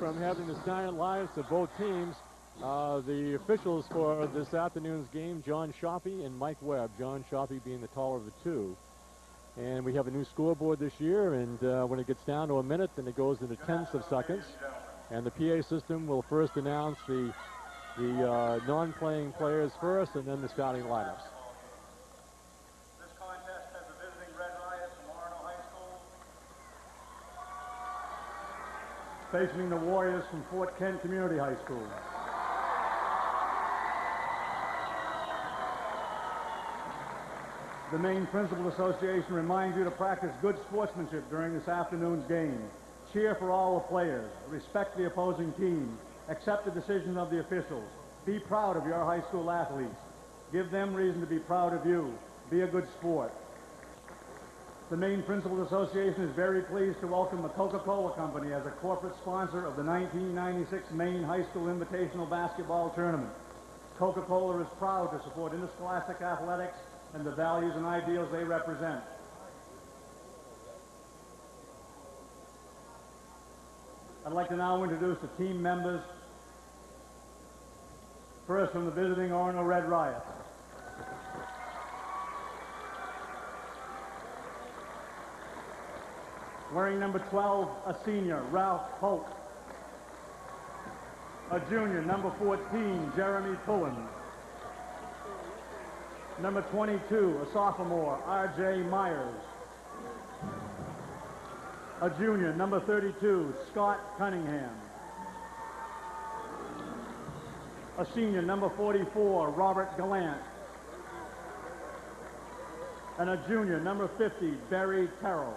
from having the silent lives of both teams. The officials for this afternoon's game, John Shoppy and Mike Webb. John Shoppy being the taller of the two. And we have a new scoreboard this year, and when it gets down to a minute, then it goes into tenths of seconds. And the PA system will first announce the non-playing players first, and then the starting lineups. This contest has the visiting Red Riots from Orono High School facing the Warriors from Fort Kent Community High School. The Maine Principal Association reminds you to practice good sportsmanship during this afternoon's game. Cheer for all the players. Respect the opposing team. Accept the decision of the officials. Be proud of your high school athletes. Give them reason to be proud of you. Be a good sport. The Maine Principal Association is very pleased to welcome the Coca-Cola Company as a corporate sponsor of the 1996 Maine High School Invitational Basketball Tournament. Coca-Cola is proud to support interscholastic athletics and the values and ideals they represent. I'd like to now introduce the team members. First, from the visiting Orono Red Riots. Wearing number 12, a senior, Ralph Polk. A junior, number 14, Jeremy Pullen. Number 22, a sophomore, R.J. Myers. A junior, number 32, Scott Cunningham. A senior, number 44, Robert Gallant. And a junior, number 50, Barry Terrell.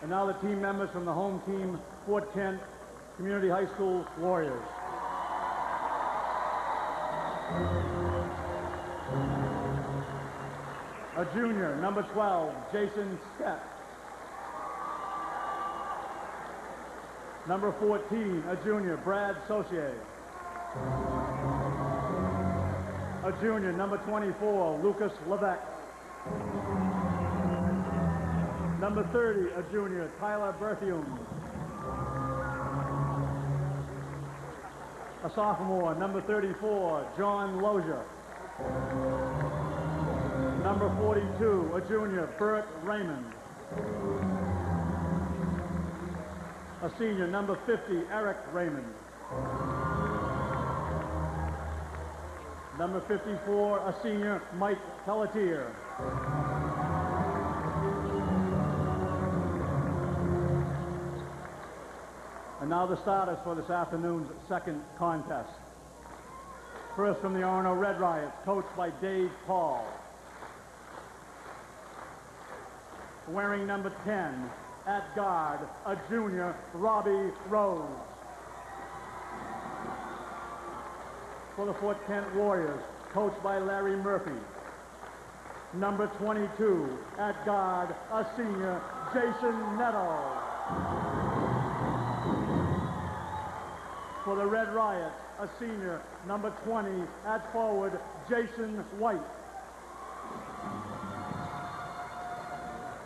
And now the team members from the home team, Fort Kent Community High School Warriors. A junior, number 12, Jason Stepp. Number 14, a junior, Brad Saucier. A junior, number 24, Lucas Levesque. Number 30, a junior, Tyler Berthium. A sophomore, number 34, John Lozier. Number 42, a junior, Bert Raymond. A senior, number 50, Eric Raymond. Number 54, a senior, Mike Pelletier. And now the starters for this afternoon's second contest. First, from the Orono Red Riots, coached by Dave Paul. Wearing number 10, at guard, a junior, Robbie Rose. For the Fort Kent Warriors, coached by Larry Murphy. Number 22, at guard, a senior, Jason Netto. For the Red Riots, a senior, number 20, at forward, Jason White.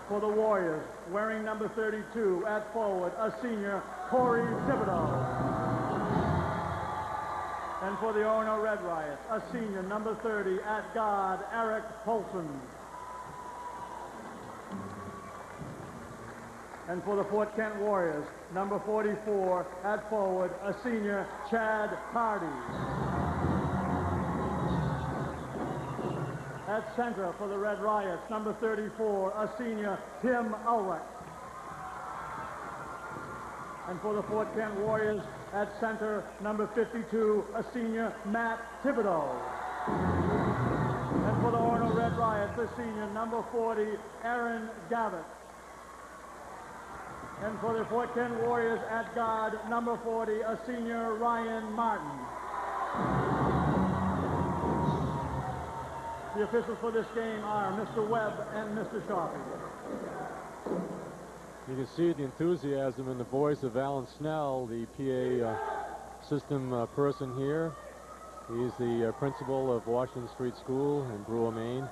For the Warriors, wearing number 32, at forward, a senior, Corey Thibodeau. And for the Orono Red Riots, a senior, number 30, at guard, Eric Polson. And for the Fort Kent Warriors, number 44, at forward, a senior, Chad Hardy. At center for the Red Riots, number 34, a senior, Tim Ulrich. And for the Fort Kent Warriors, at center, number 52, a senior, Matt Thibodeau. And for the Orono Red Riots, a senior, number 40, Aaron Gavitt. And for the Fort Kent Warriors, at guard, number 40, a senior, Ryan Martin. The officials for this game are Mr. Webb and Mr. Shoppy. You can see the enthusiasm in the voice of Alan Snell, the PA system person here. He's the principal of Washington Street School in Brewer, Maine.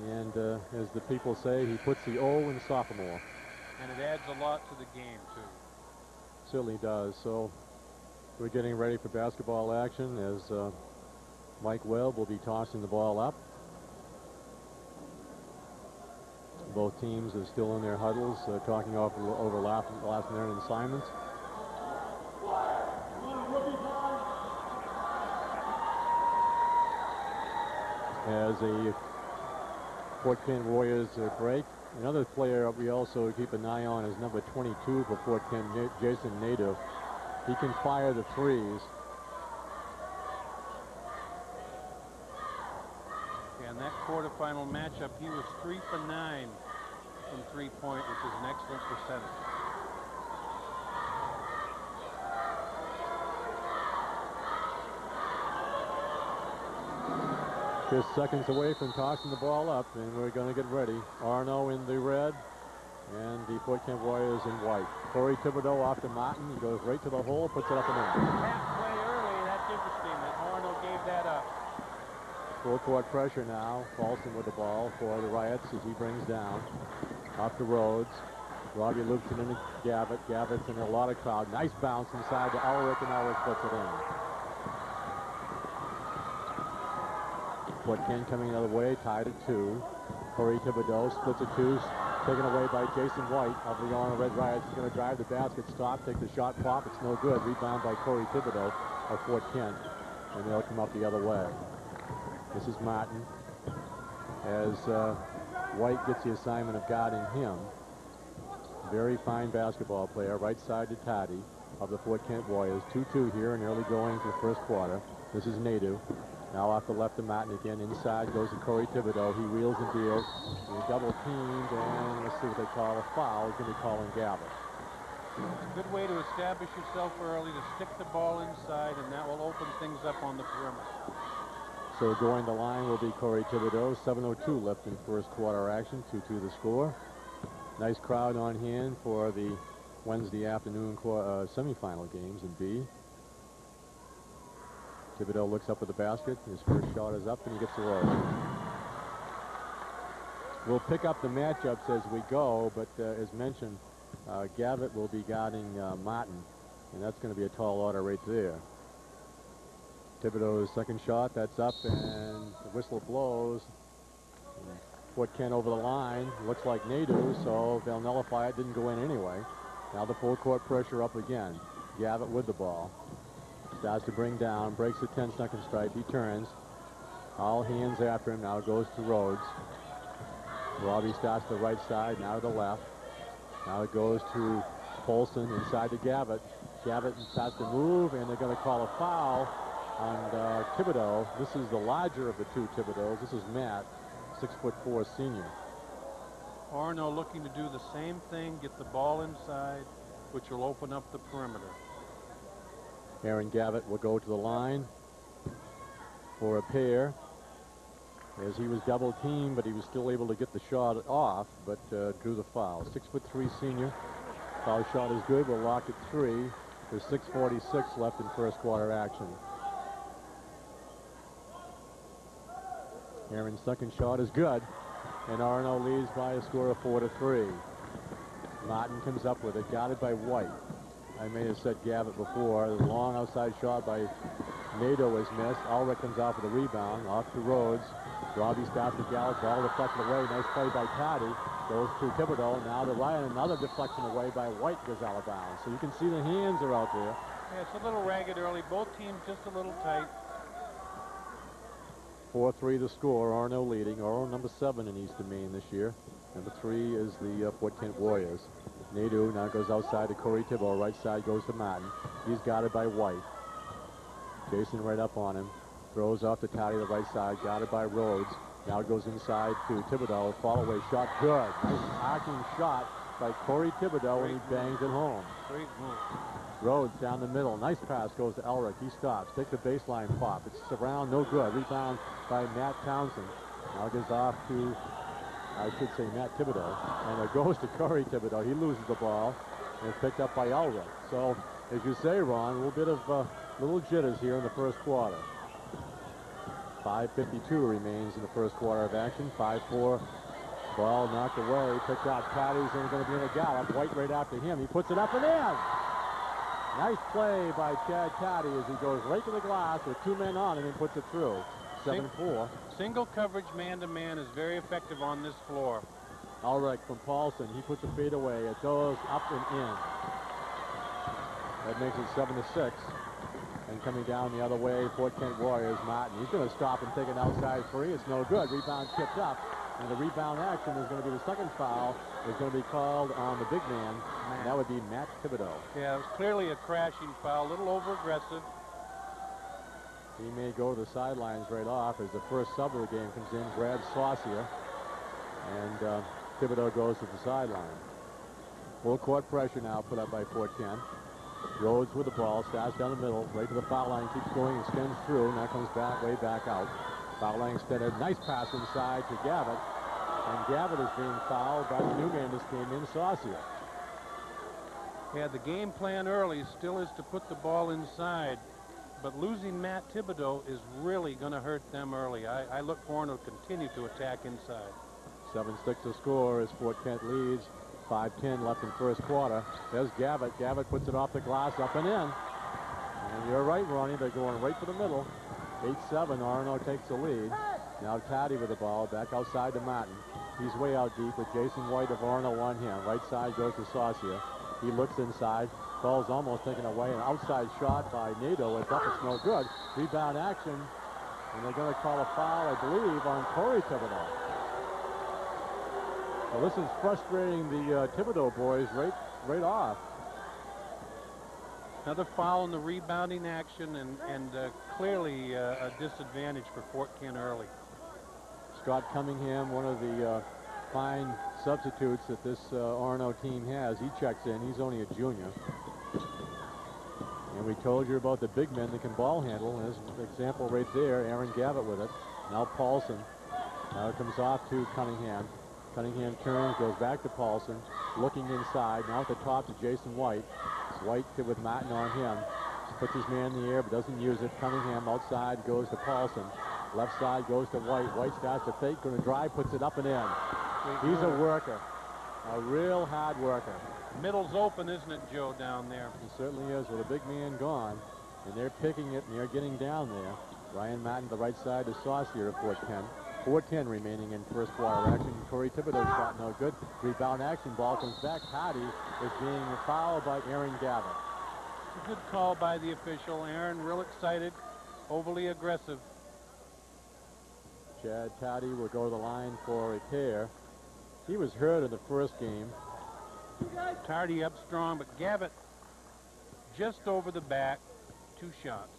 And as the people say, he puts the O in sophomore. And it adds a lot to the game, too. Certainly does. So we're getting ready for basketball action as Mike Webb will be tossing the ball up. Both teams are still in their huddles, talking over last-minute assignments. As a Fort Kent Warriors break. Another player we also keep an eye on is number 22 for Fort Kent, Jason Nadeau. He can fire the threes. And that quarterfinal matchup, he was 3 for 9 from three-point, which is an excellent percentage. Just seconds away from tossing the ball up, and we're going to get ready. Orono in the red, and the Fort Kent Warriors in white. Corey Thibodeau off to Martin. He goes right to the hole, puts it up and in. Half play early, that's interesting that Orono gave that up. Full court pressure now. Paulson with the ball for the Riots as he brings down. Off to Rhodes. Robbie loops it into Gavitt. Gavitt's in a lot of crowd. Nice bounce inside to Elric, and Elric puts it in. Fort Kent coming the other way, tied at 2. Corey Thibodeau splits a 2, taken away by Jason White of the Orono Red Riots. He's going to drive the basket, stop, take the shot, pop. It's no good. Rebound by Corey Thibodeau of Fort Kent, and they'll come up the other way. This is Martin as White gets the assignment of guarding him. Very fine basketball player, right side to Toddy of the Fort Kent Warriors. 2-2 here in early going to the first quarter. This is Nadeau. Now off the left to Martin again. Inside goes to Corey Thibodeau. He wheels and deals. He's double teamed, and let's see what they call a foul. He's going to be calling Gavitt. It's a good way to establish yourself early, to stick the ball inside, and that will open things up on the perimeter. So going to line will be Corey Thibodeau. 7:02 left in first quarter action. 2-2 the score. Nice crowd on hand for the Wednesday afternoon semifinal games in B. Thibodeau looks up at the basket. His first shot is up, and he gets the roll. We'll pick up the matchups as we go, but as mentioned, Gavitt will be guarding Martin, and that's going to be a tall order right there. Thibodeau's second shot, that's up, and the whistle blows. Fort Kent over the line. Looks like Nadeau, so they'll nullify it. Didn't go in anyway. Now the full court pressure up again. Gavitt with the ball. Starts to bring down, breaks the 10-second stripe. He turns. All hands after him. Now it goes to Rhodes. Robbie starts the right side, now to the left. Now it goes to Polson inside to Gavitt. Gavitt starts to move, and they're going to call a foul on Thibodeau. This is the larger of the two Thibodeaus. This is Matt, 6'4" senior. Orono looking to do the same thing, get the ball inside, which will open up the perimeter. Aaron Gavitt will go to the line for a pair as he was double teamed, but he was still able to get the shot off, but drew the foul. 6'3" senior. Foul shot is good. We'll lock at 3. There's 6:46 left in first quarter action. Aaron's second shot is good, and Orono leads by a score of 4-3. Martin comes up with it, guarded by White. I may have said Gavitt before. The long outside shot by Nadeau is missed. Ulrich comes off with a rebound. Off to Rhodes. Robbie starts to gallop. Ball deflected away. Nice play by Toddy. Goes to Thibodeau. Now to Ryan. Another deflection away by White goes out of bounds. So you can see the hands are out there. Yeah, it's a little ragged early. Both teams just a little tight. 4-3 the score. Orono leading. Orono number 7 in Eastern Maine this year. Number 3 is the Fort Kent Warriors. Nadeau now goes outside to Corey Thibodeau. Right side goes to Martin. He's guarded by White. Jason right up on him. Throws off to Toddy the right side. Guarded by Rhodes. Now goes inside to Thibodeau. Fall away shot. Good. Nice arcing shot by Corey Thibodeau, and he bangs it home. Great move. Rhodes down the middle. Nice pass goes to Elric. He stops. Takes the baseline pop. It's around. No good. Rebound by Matt Townsend. Now it goes off to, I should say, Matt Thibodeau. And it goes to Corey Thibodeau. He loses the ball. And it's picked up by Elric. So, as you say, Ron, a little bit of little jitters here in the first quarter. 5:52 remains in the first quarter of action. 5-4 Ball knocked away, picked out Patty's, and going to be in a gallop. White right after him. He puts it up and in. Nice play by Chad Taddy as he goes right to the glass with 2 men on him and puts it through. 7-4. Single coverage man-to-man is very effective on this floor. Ulrich from Paulson. He puts a fade away. It goes up and in. That makes it 7-6. And coming down the other way, Fort Kent Warriors, Martin. He's going to stop and take an outside three. It's no good. Rebound tipped up. And the rebound action is going to be the second foul. Is going to be called on the big man. And that would be Matt Thibodeau. Yeah, it was clearly a crashing foul. A little over-aggressive. He may go to the sidelines right off as the first sub of the game comes in, grabs Saucier. And Thibodeau goes to the sideline. Full court pressure now put up by Fort Kent. Rhodes with the ball, starts down the middle, right to the foul line, keeps going, extends through, now comes back, way back out. Foul line extended, nice pass inside to Gavitt. And Gavitt is being fouled by the new man that came in, Saucier. Yeah, the game plan early still is to put the ball inside. But losing Matt Thibodeau is really going to hurt them early. I look for him to continue to attack inside. 7-6 to score as Fort Kent leads. 5:10 left in first quarter. There's Gavitt. Gavitt puts it off the glass, up and in. And you're right, Ronnie. They're going right for the middle. 8-7. Orono takes the lead. Now Taddy with the ball. Back outside to Martin. He's way out deep with Jason White of Orono on him. Right side goes to Saucier. He looks inside. Ball's almost taken away. An outside shot by Nadeau. It's up. It's no good. Rebound action. And they're going to call a foul, I believe, on Corey Thibodeau. Well, this is frustrating the Thibodeau boys right off. Another foul in the rebounding action, and clearly a disadvantage for Fort Kent early. Scott Cunningham, one of the fine substitutes that this Orono team has, he checks in. He's only a junior. And we told you about the big men that can ball handle. And there's an example right there, Aaron Gavitt with it. Now Paulson. Now it comes off to Cunningham. Cunningham turns, goes back to Paulson, looking inside. Now at the top to Jason White. It's White with Martin on him. Puts his man in the air but doesn't use it. Cunningham outside goes to Paulson. Left side goes to White. White starts to fake, going to drive, puts it up and in. He's a worker, a real hard worker. Middle's open, isn't it, Joe, down there? He certainly is, with a big man gone. And they're picking it, and they're getting down there. Ryan Martin, the right side to Saucier at Fort Kent. 4:10 remaining in first quarter action. Corey Thibodeau shot no good. Rebound action, ball comes back. Patty is being fouled by Aaron Gavitt. It's a good call by the official. Aaron, real excited, overly aggressive. Chad Taddy will go to the line for a pair. He was hurt in the first game. Tardy up strong, but Gavitt just over the back, 2 shots.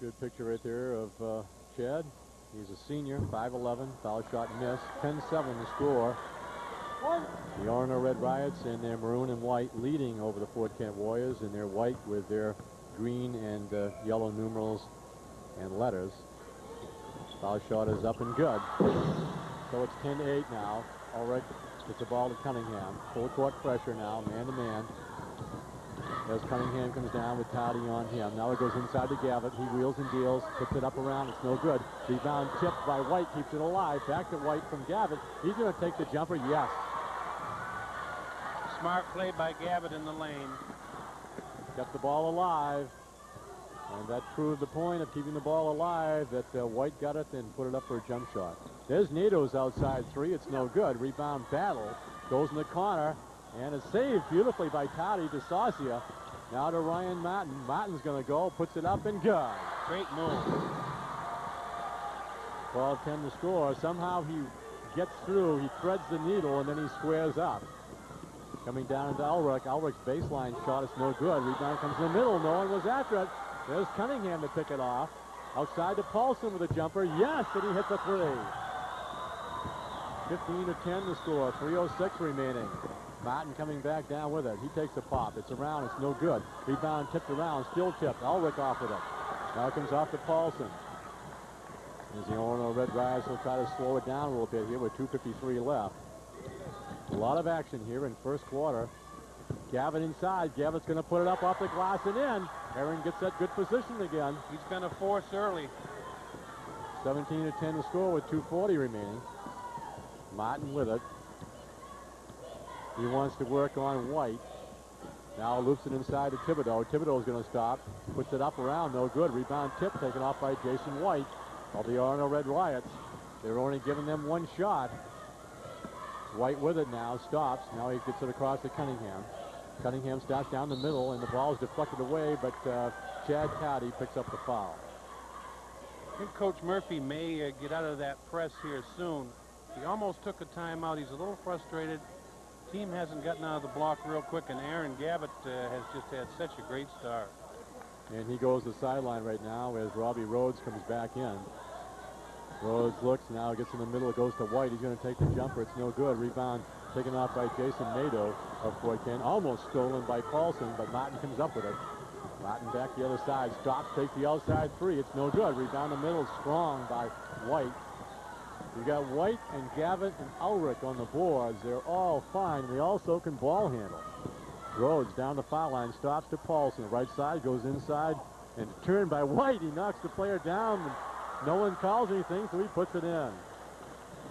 Good picture right there of Chad. He's a senior, 5'11", foul shot missed. 10-7 to score. The Orono Red Riots in their maroon and white leading over the Fort Kent Warriors in their white with their green and yellow numerals and letters. Foul shot is up and good. So it's 10-8 now. Ulrich gets the ball to Cunningham. Full court pressure now, man-to-man. As Cunningham comes down with Taddy on him. Now it goes inside to Gavitt. He wheels and deals, puts it up around. It's no good. Rebound tipped by White, keeps it alive. Back to White from Gavitt. He's going to take the jumper. Yes. Smart play by Gavitt in the lane. Kept the ball alive. And that proved the point of keeping the ball alive, that White got it and put it up for a jump shot. There's Nadeau's outside three. It's no good. Rebound battle. Goes in the corner. And it's saved beautifully by Taddy to Saucier. Now to Ryan Martin. Martin's going to go. Puts it up and good. Great move. 12-10 to score. Somehow he gets through. He threads the needle, and then he squares up. Coming down into Ulrich. Ulrich's baseline shot is no good. Rebound comes in the middle. No one was after it. There's Cunningham to pick it off. Outside to Paulson with a jumper. Yes, and he hits a three. 15-10 to score. 3:06 remaining. Martin coming back down with it. He takes a pop. It's around. It's no good. Rebound tipped around. Still tipped. Ulrich off with it. Now it comes off to Paulson. As the Orono Red Riots will try to slow it down a little bit here with 2:53 left. A lot of action here in first quarter. Gavitt inside. Gavitt's going to put it up off the glass and in. Aaron gets that good position again. He's going to force early. 17-10 to score with 2:40 remaining. Martin with it. He wants to work on White. Now loops it inside to Thibodeau. Thibodeau's going to stop. Puts it up around. No good. Rebound tip taken off by Jason White of the Orono Red Riots. They're only giving them one shot. White with it now. Stops. Now he gets it across to Cunningham. Cunningham starts down the middle, and the ball is deflected away, but Chad Taddy picks up the foul. I think Coach Murphy may get out of that press here soon. He almost took a timeout. He's a little frustrated. Team hasn't gotten out of the block real quick, and Aaron Gavitt has just had such a great start. And he goes to the sideline right now as Robbie Rhodes comes back in. Rhodes looks, now gets in the middle, it goes to White. He's going to take the jumper. It's no good. Rebound taken off by Jason Nadeau of Fort Kent. Almost stolen by Paulson, but Martin comes up with it. Martin back the other side. Stops, takes the outside three. It's no good. Rebound the middle, strong by White. You got White and Gavitt and Ulrich on the boards. They're all fine. They also can ball handle. Rhodes down the foul line, stops to Paulson. Right side, goes inside, and turned by White. He knocks the player down. And no one calls anything, so he puts it in.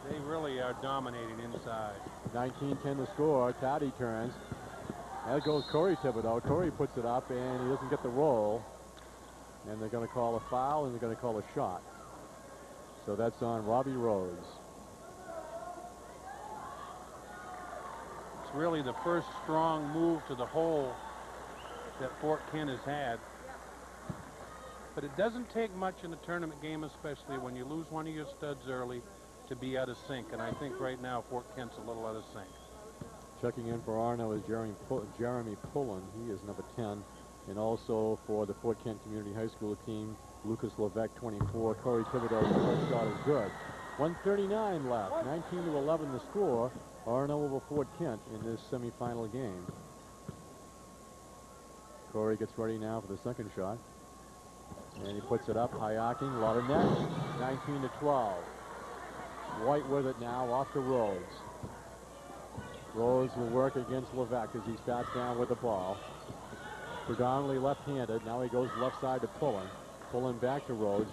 They really are dominating inside. 19-10 to score. Taddy turns. There goes Corey Thibodeau. Corey puts it up, and he doesn't get the roll. And they're going to call a foul, and they're going to call a shot. So that's on Robbie Rhodes. It's really the first strong move to the hole that Fort Kent has had. But it doesn't take much in a tournament game, especially when you lose one of your studs early, to be out of sync. And I think right now Fort Kent's a little out of sync. Checking in for Arno is Jeremy Pullen. He is number 10. And also for the Fort Kent Community High School team, Lucas Levesque, 24. Corey Thibodeau's first shot is good. 1:39 left. 19-11 the score. Arno over Fort Kent in this semifinal game. Corey gets ready now for the second shot. And he puts it up, high arcing, a lot of net. 19-12. White with it now, off to Rhodes. Rhodes will work against Levesque as he starts down with the ball. Predominantly left-handed. Now he goes left side to Pullen. Pullen back to Rhodes.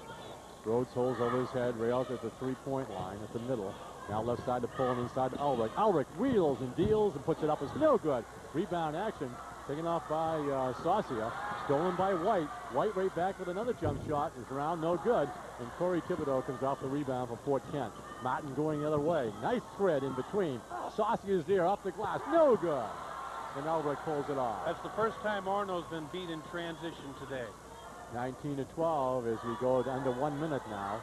Rhodes holds over his head, rails at the three-point line at the middle. Now left side to Pullen, inside to Ulrich. Ulrich wheels and deals and puts it up. It's no good. Rebound action taken off by Saucia. Stolen by White. White right back with another jump shot. Is around, no good. And Corey Thibodeau comes off the rebound for Fort Kent. Martin going the other way. Nice thread in between. Saucia is there off the glass. No good. And Ulrich pulls it off. That's the first time Arno's been beat in transition today. 19-12 as we go to under 1 minute now.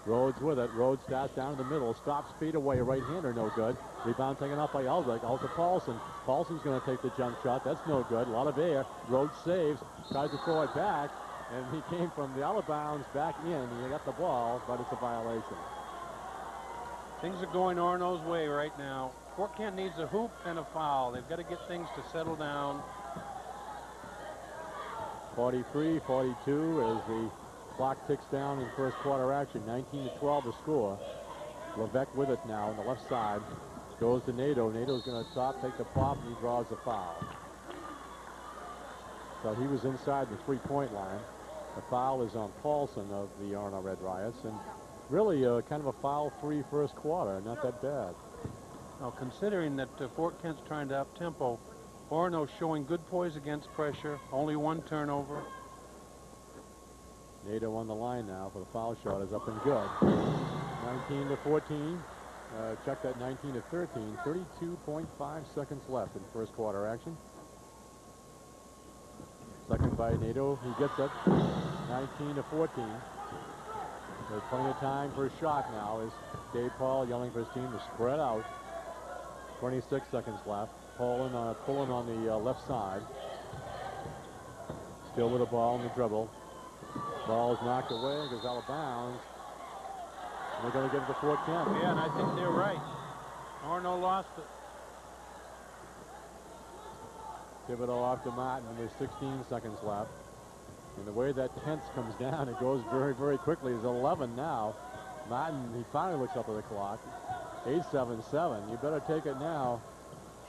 Rhodes with it. Rhodes starts down in the middle. Stops, feet away. Right-hander, no good. Rebound taken off by Ulrich. Out to Paulson. Paulson's going to take the jump shot. That's no good. A lot of air. Rhodes saves. Tries to throw it back. And he came from the out of bounds back in. He got the ball, but it's a violation. Things are going Arno's way right now. Fort Kent needs a hoop and a foul. They've got to get things to settle down. 43-42 as the clock ticks down in first quarter action. 19-12 to score. Levesque with it now on the left side. Goes to Nadeau. Nadeau's going to stop, take the pop, and he draws the foul. So he was inside the three-point line. The foul is on Paulson of the Orono Red Riots. And really kind of a foul-free first quarter. Not that bad. Now, considering that Fort Kent's trying to up-tempo, Orono's showing good poise against pressure. Only one turnover. Nadeau on the line now for the foul shot is up and good. 19-14. Check that 19-13. 32.5 seconds left in first quarter action. Second by Nadeau. He gets it. 19-14. There's plenty of time for a shot now as Dave Paul yelling for his team to spread out. 26 seconds left. Pulling on the left side. Still with the ball in the dribble. Ball is knocked away, goes out of bounds. And they're going to give it to Fort Kent. Yeah, and I think they're right. Orono lost it. Thibodeau off to Martin. There's 16 seconds left. And the way that tense comes down, it goes very, very quickly. It's 11 now. Martin, he finally looks up at the clock. 8-7-7. You better take it now.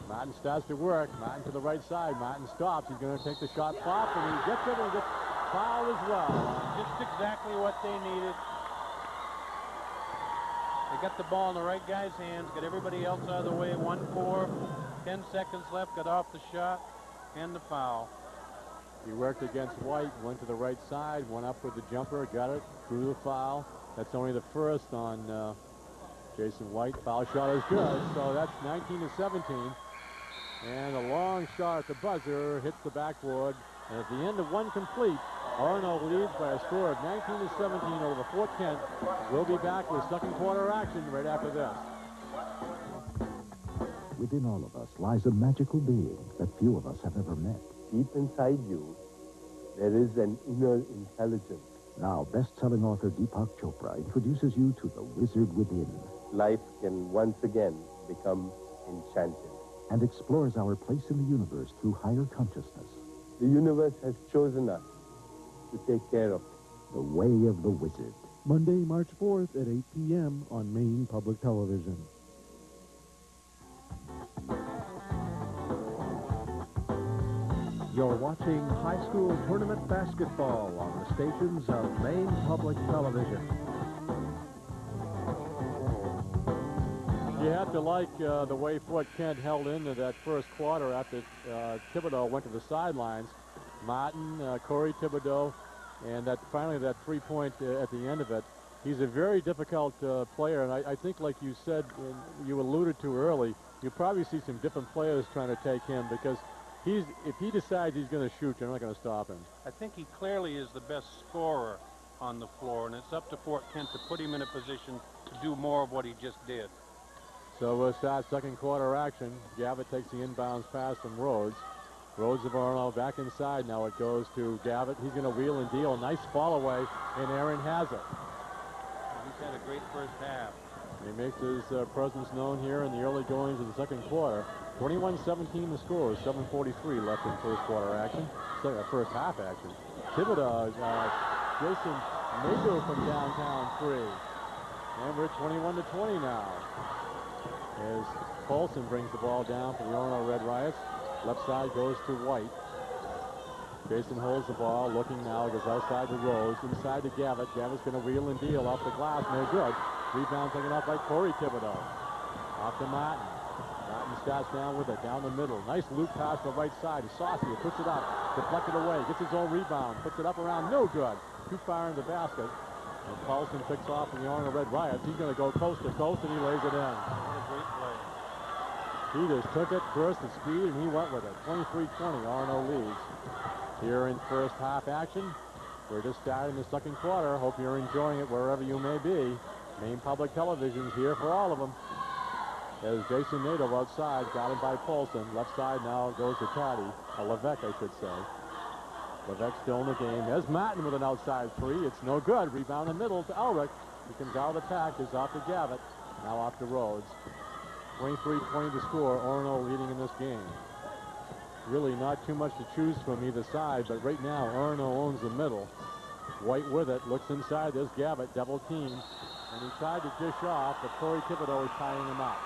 Martin starts to work. Martin to the right side. Martin stops. He's going to take the shot pop, and he gets it and gets fouled as well. Just exactly what they needed. They got the ball in the right guy's hands, got everybody else out of the way. 1-4, 10 seconds left, got off the shot, and the foul. He worked against White, went to the right side, went up with the jumper, got it, drew the foul. That's only the first on Jason White. Foul shot is good, so that's 19-17. And a long shot at the buzzer hits the backboard. And at the end of one complete, Orono leads by a score of 19-17 over Fort Kent. We'll be back with second quarter action right after this. Within all of us lies a magical being that few of us have ever met. Deep inside you, there is an inner intelligence. Now, best-selling author Deepak Chopra introduces you to the wizard within. Life can once again become enchanted. And explores our place in the universe through higher consciousness. The universe has chosen us to take care of it. The Way of the Wizard. Monday, March 4th at 8 p.m. on Maine Public Television. You're watching high school tournament basketball on the stations of Maine Public Television. You have to like the way Fort Kent held into that first quarter after Thibodeau went to the sidelines. Martin, Corey Thibodeau, and finally that three-point at the end of it. He's a very difficult player, and I think, like you said, you alluded to early, you probably see some different players trying to take him because if he decides he's going to shoot, you're not going to stop him. I think he clearly is the best scorer on the floor, and it's up to Fort Kent to put him in a position to do more of what he just did. So we'll start second quarter action. Gavitt takes the inbounds pass from Rhodes. Rhodes of Orono back inside. Now it goes to Gavitt. He's going to wheel and deal. Nice fall away, and Aaron has it. He's had a great first half. He makes his presence known here in the early goings of the second quarter. 21-17 the score. 7:43 left in first quarter action. First half action. Thibodeau, Jason Nader from downtown three. And we're 21-20 now. As Paulson brings the ball down for the Orono Red Riots. Left side goes to White. Jason holds the ball, looking now, goes outside to Rose, inside to Gavitt. Gavitt's going to wheel and deal off the glass, no good. Rebound taken off by Corey Thibodeau. Off to Martin. Martin starts down with it, down the middle. Nice loop pass to the right side. Saucier puts it up, deflected away, gets his own rebound, puts it up around, no good. Too far in the basket. And Paulson picks off from the Orono Red Riots. He's going to go coast to coast, and he lays it in. What a great play. He just took it, burst the speed, and he went with it. 23-20, Orono leads. Here in first half action, we're just starting the second quarter. Hope you're enjoying it wherever you may be. Maine Public Television's here for all of them. There's Jason Nader outside, got him by Paulson. Left side now goes to Taddy, Levesque, I should say. Levesque still in the game. There's Martin with an outside three. It's no good. Rebound in the middle to Ulrich. He comes out of the pack. Is off to Gavitt. Now off to Rhodes. 23-20 to score. Orono leading in this game. Really not too much to choose from either side, but right now Orono owns the middle. White with it. Looks inside. There's Gavitt. Double team. And he tried to dish off, but Corey Thibodeau is tying him up.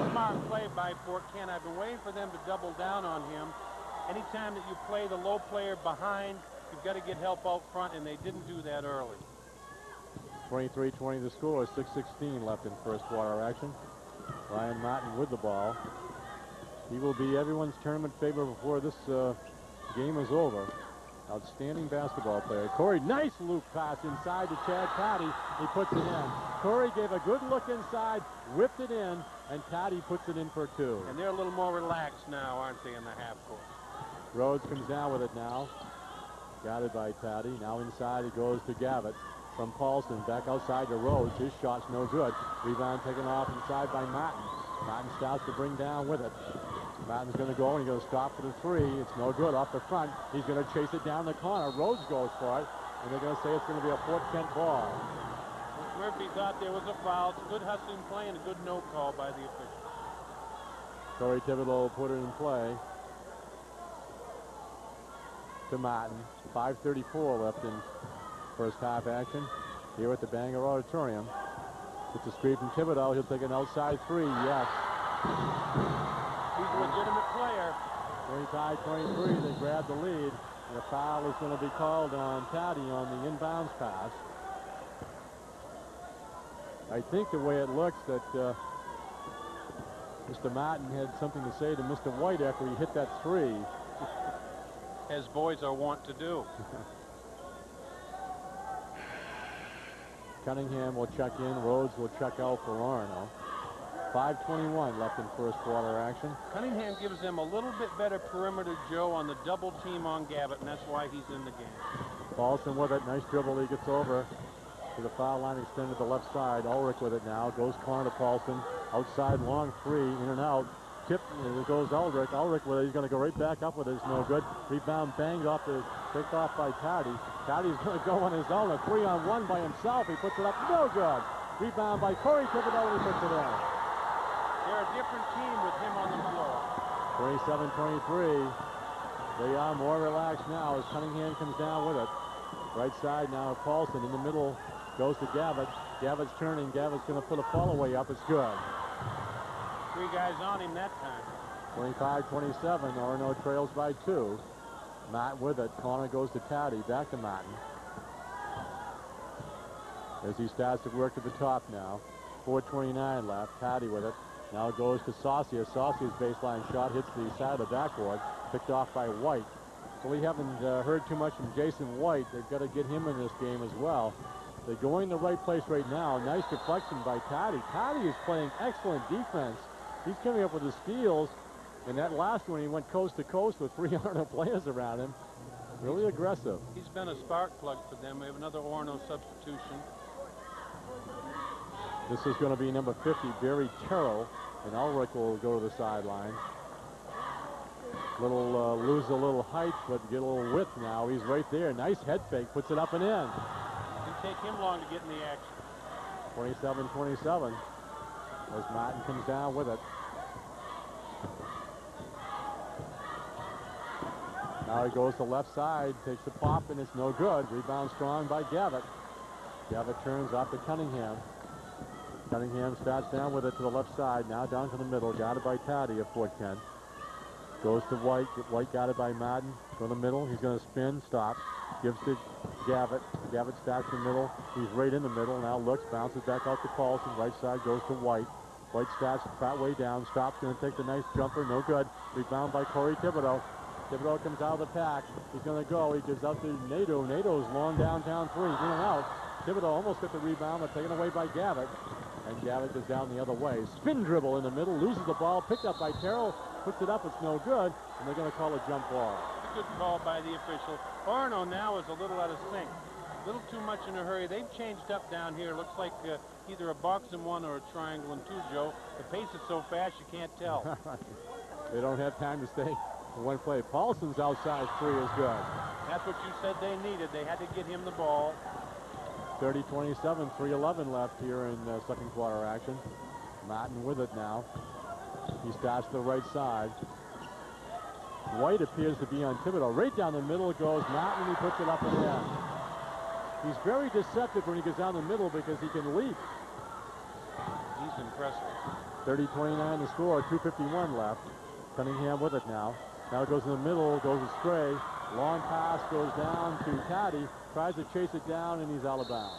Smart play by Fort Kent. I've been waiting for them to double down on him. Anytime that you play the low player behind, you've got to get help out front, and they didn't do that early. 23-20 the score. 6:16 left in first quarter action. Ryan Martin with the ball. He will be everyone's tournament favorite before this game is over. Outstanding basketball player. Corey, nice loop pass inside to Chad Taddy. He puts it in. Corey gave a good look inside, whipped it in, and Taddy puts it in for two. And they're a little more relaxed now, aren't they, in the half court? Rhodes comes down with it now. Guarded by Taddy. Now inside it goes to Gavitt. From Paulson, back outside to Rhodes. His shot's no good. Rebound taken off inside by Martin. Martin starts to bring down with it. Martin's going to go, and he's going to stop for the three. It's no good off the front. He's going to chase it down the corner. Rhodes goes for it, and they're going to say it's going to be a Fort Kent ball. Murphy thought there was a foul. It's a good hustling play and a good no call by the official. Corey Thibodeau put it in play to Martin. 5:34 left in first half action here at the Bangor Auditorium. It's a screen from Thibodeau. He'll take an outside three. Yes. He's a legitimate player. 25-23, they grab the lead. And a foul is going to be called on Taddy on the inbounds pass. I think the way it looks that Mr. Martin had something to say to Mr. White after he hit that 3. As boys are wont to do. Cunningham will check in. Rhodes will check out for Orono. 5:21 left in first quarter action. Cunningham gives them a little bit better perimeter, Joe, on the double team on Gavitt, and that's why he's in the game. Paulson with it. Nice dribble. He gets over to the foul line, extended to the left side. Ulrich with it now. Goes corner to Paulson. Outside, long 3, in and out. Tip, and it goes Ulrich. Ulrich with it. He's going to go right back up with it. It's no good. Rebound banged off the picked off by Taddy. Taddy's going to go on his own. A 3-on-1 by himself. He puts it up. No good. Rebound by Corey Thibodeau. He puts it in. They're a different team with him on the floor. 27-23. They are more relaxed now as Cunningham comes down with it. Right side now, Paulson in the middle. Goes to Gavitt. Gavitt's turning. Gavitt's going to put a fall away up. It's good. 3 guys on him that time. 25-27. Orono trails by 2. Matt with it. Corner goes to Taddy. Back to Martin. As he starts to work to the top now. 4:29 left. Taddy with it. Now it goes to Saucier. Saucier's baseline shot hits the side of the backboard. Picked off by White. So we haven't heard too much from Jason White. They've got to get him in this game as well. They're going the right place right now. Nice deflection by Taddy. Taddy is playing excellent defense. He's coming up with the steals. And that last one, he went coast to coast with 300 players around him. Really aggressive. He's been a spark plug for them. We have another Orono substitution. This is going to be number 50, Barry Terrell, and Ulrich will go to the sideline. Lose a little height, but get a little width now. He's right there. Nice head fake, puts it up and in. It didn't take him long to get in the action. 27-27 as Martin comes down with it. Now he goes to left side, takes the pop, and it's no good. Rebound strong by Gavitt. Gavitt turns off to Cunningham. Cunningham starts down with it to the left side. Now down to the middle. Got it by Taddy of Fort Kent. Goes to White. White got it by Madden. Go to the middle. He's going to spin. Stop. Gives to Gavitt. Gavitt starts in the middle. He's right in the middle. Now looks. Bounces back out to Paulson. Right side goes to White. White starts fat way down. Stops. Going to take the nice jumper. No good. Rebound by Corey Thibodeau. Thibodeau comes out of the pack. He's going to go. He gives out to Nadeau. Nadeau's long downtown 3. In and out. Thibodeau almost got the rebound, but taken away by Gavitt. And Gavitt goes down the other way. Spin dribble in the middle, loses the ball, picked up by Terrell, puts it up, it's no good, and they're going to call a jump ball. Good call by the official. Orono now is a little out of sync. A little too much in a hurry. They've changed up down here. Looks like either a box and 1 or a triangle and 2, Joe. The pace is so fast you can't tell. They don't have time to stay in one play. Paulson's outside 3 is good. That's what you said they needed. They had to get him the ball. 30-27, 3:11 left here in second quarter action. Martin with it now. He starts to the right side. White appears to be on Thibodeau. Right down the middle goes Martin. He puts it up and in. He's very deceptive when he gets down the middle because he can leap. He's impressive. 30-29 the score. 2:51 left. Cunningham with it now. Now it goes in the middle, goes astray. Long pass goes down to Taddy. Tries to chase it down, and he's out of bounds.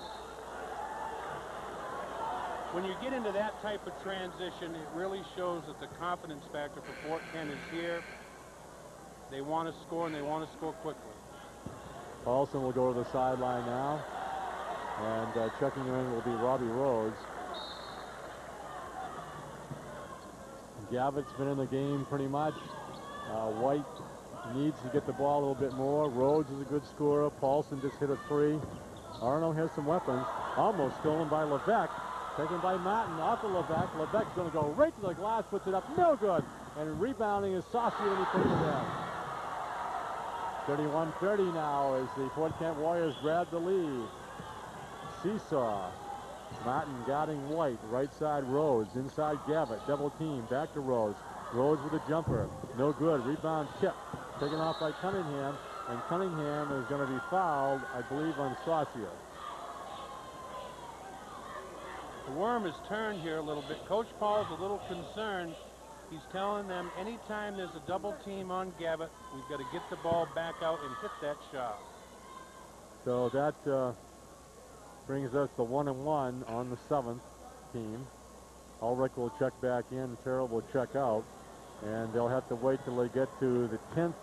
When you get into that type of transition, it really shows that the confidence factor for Fort Kent is here. They want to score, and they want to score quickly. Paulson will go to the sideline now. And checking in will be Robbie Rhodes. Gavitt's been in the game pretty much. White needs to get the ball a little bit more. Rhodes is a good scorer. Paulson just hit a 3. Orono has some weapons. Almost stolen by Levesque. Taken by Martin off of Levesque. Levesque's going to go right to the glass, puts it up. No good. And rebounding is Saucier, and he puts it in. 31-30 now as the Fort Kent Warriors grab the lead. Seesaw. Martin guarding White. Right side Rhodes. Inside Gavitt. Double team. Back to Rhodes. Rhodes with a jumper. No good. Rebound tip. Taken off by Cunningham. And Cunningham is going to be fouled, I believe, on Saucier. The worm has turned here a little bit. Coach Paul's a little concerned. He's telling them anytime there's a double team on Gavitt, we've got to get the ball back out and hit that shot. So that brings us to 1-1 on the 7th. team. Ulrich will check back in, Terrell will check out, and they'll have to wait till they get to the 10th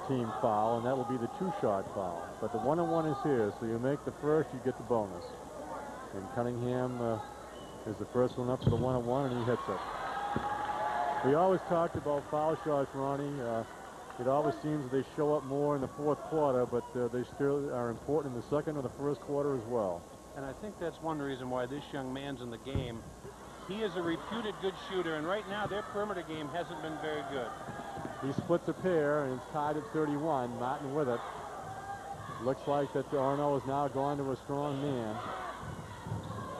team foul, and that will be the 2-shot foul. But the 1-on-1 is here, so you make the first, you get the bonus. And Cunningham is the first one up for the 1-on-1, and he hits it. We always talked about foul shots, Ronnie. It always seems they show up more in the fourth quarter, but they still are important in the second or the first quarter as well. And I think that's one reason why this young man's in the game. He is a reputed good shooter, and right now their perimeter game hasn't been very good. He splits a pair, and it's tied at 31. Martin with it. Looks like that Orono is now going to a strong man.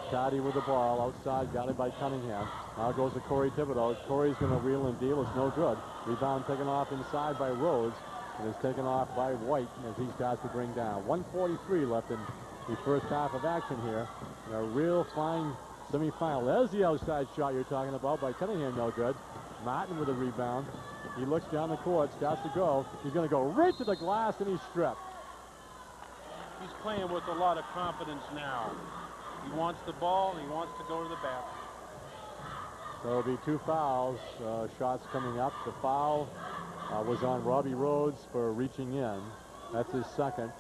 Caddy with the ball outside, got it by Cunningham. Now goes to Corey Thibodeau. Corey's going to wheel and deal. It's no good. Rebound taken off inside by Rhodes, and is taken off by White as he starts to bring down. 1:43 left in the first half of action here. And a real fine semifinal. There's the outside shot you're talking about by Cunningham, no good. Martin with a rebound. He looks down the court, starts to go. He's going to go right to the glass, and he's stripped. He's playing with a lot of confidence now. He wants the ball, and he wants to go to the basket. So it'll be 2 fouls, shots coming up. The foul was on Robbie Rhodes for reaching in. That's his second.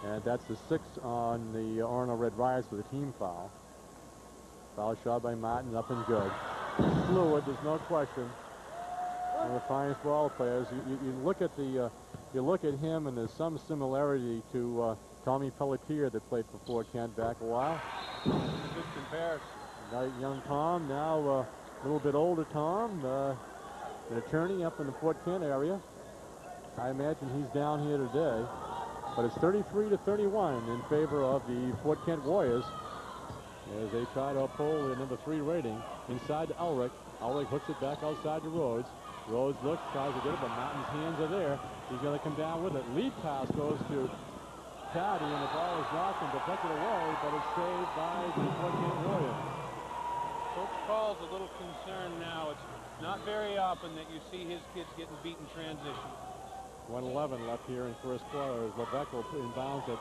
And that's the 6th on the Orono Red Riots with a team foul. Foul shot by Martin, up and good. Fluid, there's no question. One of the finest ball players. You look at the you look at him, and there's some similarity to Tommy Pelletier that played for Fort Kent back a while. Good comparison. Young Tom, now a little bit older Tom, an attorney up in the Fort Kent area. I imagine he's down here today. But it's 33-31 in favor of the Fort Kent Warriors as they try to uphold their number 3 rating. Inside to Ulrich. Ulrich hooks it back outside to Rhodes. Rhodes looks, tries to get it, but Martin's hands are there. He's going to come down with it. Lead pass goes to Caddy, and the ball is knocked and deflected away, but it's saved by the Fort Kent Warriors. Coach Paul's a little concerned now. It's not very often that you see his kids getting beat in transition. 1:11 left here in first quarter as Levesque will inbounds it.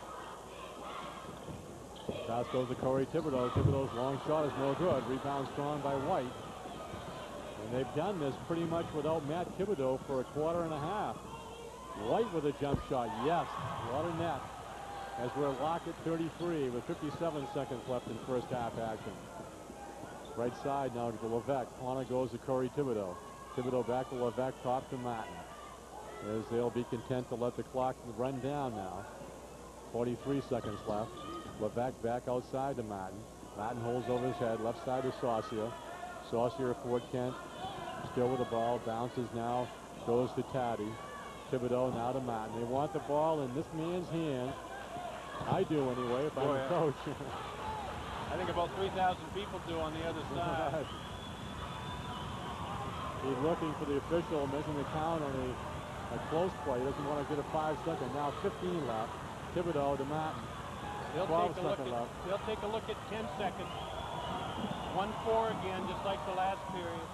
Pass goes to Corey Thibodeau. Thibodeau's long shot is no good. Rebound strong by White. And they've done this pretty much without Matt Thibodeau for a quarter and a half. White with a jump shot. Yes, what a net. As we're locked at 33 with 57 seconds left in first half action. Right side now to Levesque. On it goes to Corey Thibodeau. Thibodeau back to Levesque, top to Martin. As they'll be content to let the clock run down now. 43 seconds left. Levesque back outside to Martin. Martin holds over his head. Left side to Saucier. Saucier of Fort Kent. Still with the ball. Bounces now. Goes to Taddy. Thibodeau now to Martin. They want the ball in this man's hand. I do anyway if I'm a coach. I think about 3,000 people do on the other side. He's looking for the official, making the count on a close play. He doesn't want to get a 5-second. Now 15 left. Thibodeau to Martin. They'll take a look at 10 seconds. 1-4 again, just like the last period.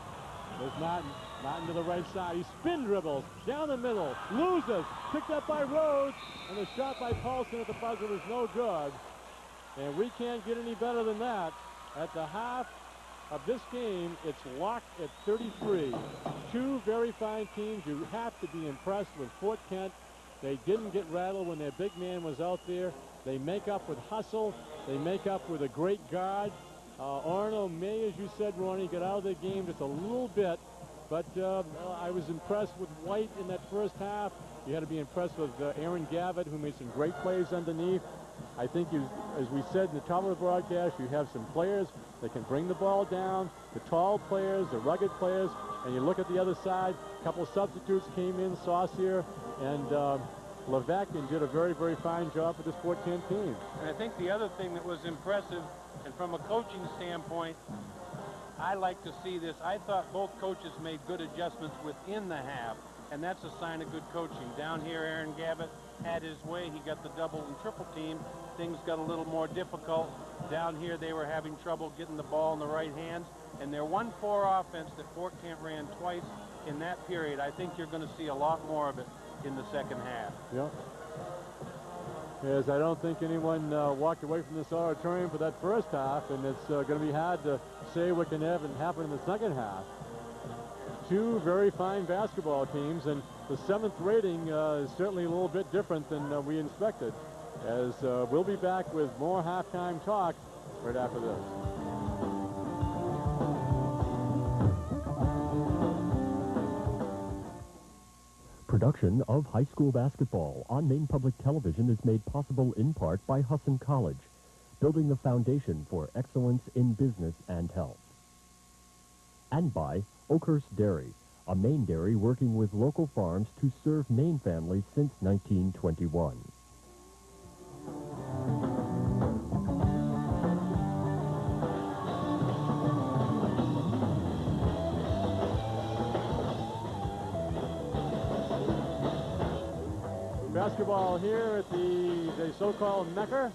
There's Martin. Martin to the right side. He spin dribbles down the middle. Loses. Picked up by Rhodes. And the shot by Paulson at the buzzer was no good. And we can't get any better than that. At the half of this game, it's locked at 33. 2 very fine teams. You have to be impressed with Fort Kent. They didn't get rattled when their big man was out there. They make up with hustle. They make up with a great guard. Orono may, as you said, Ronnie, get out of the game just a little bit. But I was impressed with White in that first half. You had to be impressed with Aaron Gavitt, who made some great plays underneath. I think, as we said in the top of the broadcast, you have some players that can bring the ball down, the tall players, the rugged players, and you look at the other side, a couple substitutes came in, Saucier and Levesque, and did a very, very fine job for this Fort Kent team. And I think the other thing that was impressive, and from a coaching standpoint, I like to see this. I thought both coaches made good adjustments within the half, and that's a sign of good coaching. Down here, Aaron Gavitt had his way. He got the double and triple team. Things got a little more difficult. Down here, they were having trouble getting the ball in the right hands. And their 1-4 offense that Fort Kent ran twice in that period, I think you're going to see a lot more of it in the second half. Yeah. as I don't think anyone walked away from this auditorium for that first half, and it's going to be hard to say what can happen in the second half. Two very fine basketball teams, and the 7th rating is certainly a little bit different than we expected. As we'll be back with more halftime talk right after this. Production of high school basketball on Maine Public Television is made possible in part by Husson College, building the foundation for excellence in business and health. And by Oakhurst Dairy, a Maine dairy working with local farms to serve Maine families since 1921. Basketball here at the so-called Mecca.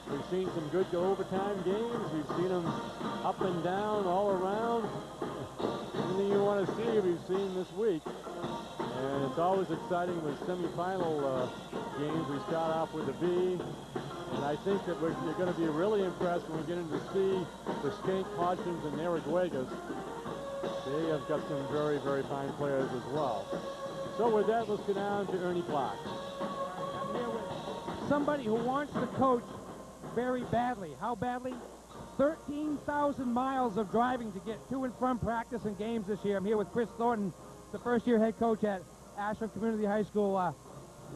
We've seen some good overtime games. We've seen them up and down, all around. Anything you want to see, we've seen this week. And it's always exciting with semifinal games. We start off with a B. And I think that you're going to be really impressed when we get into C with Skank, Hodgins, and Nariguegas. They have got some very, very fine players as well. So with that, let's go down to Ernie Clark. I'm here with somebody who wants to coach very badly. How badly? 13,000 miles of driving to get to and from practice and games this year. I'm here with Chris Thornton, the first-year head coach at Ashland Community High School.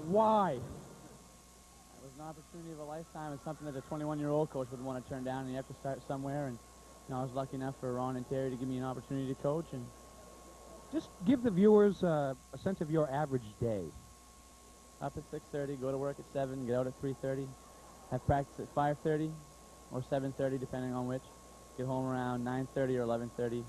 Why? It was an opportunity of a lifetime. It's something that a 21-year-old coach would want to turn down, and you have to start somewhere. And I was lucky enough for Ron and Terry to give me an opportunity to coach. And just give the viewers a sense of your average day. Up at 6:30, go to work at 7, get out at 3:30, have practice at 5:30 or 7:30, depending on which. Get home around 9:30 or 11:30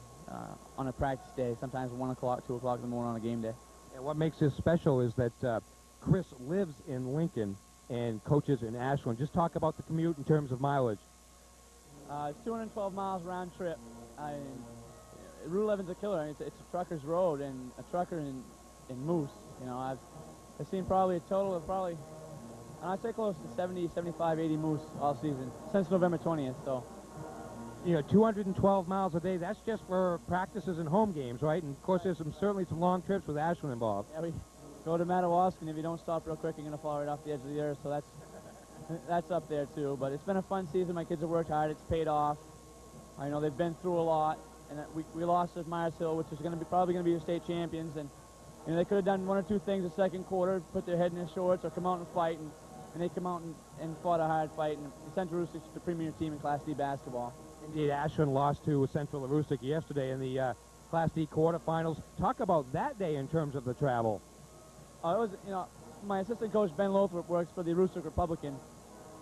on a practice day, sometimes 1 o'clock, 2 o'clock in the morning on a game day. And what makes this special is that Chris lives in Lincoln and coaches in Ashland. Just talk about the commute in terms of mileage. It's 212 miles round trip. Route 11's a killer. It's a trucker's road, and a trucker in Moose, I've seen probably a total of I'd say close to 70, 75, 80 moose all season, since November 20th, so. 212 miles a day, that's just for practices and home games, right? And, of course, there's certainly some long trips with Ashland involved. Yeah, we go to Madawaska, if you don't stop real quick, you're going to fall right off the edge of the earth, so that's up there, too. But it's been a fun season. My kids have worked hard. It's paid off. I know they've been through a lot, and we lost at Myers Hill, which is probably going to be the state champions, and they could have done one or two things the second quarter, put their head in their shorts or come out and fight, and they come out and fought a hard fight, and Central Aroostook's the premier team in Class D basketball. Indeed, Ashland lost to Central Aroostook yesterday in the Class D quarterfinals. Talk about that day in terms of the travel. It was, my assistant coach, Ben Lothrop, works for the Aroostook Republican,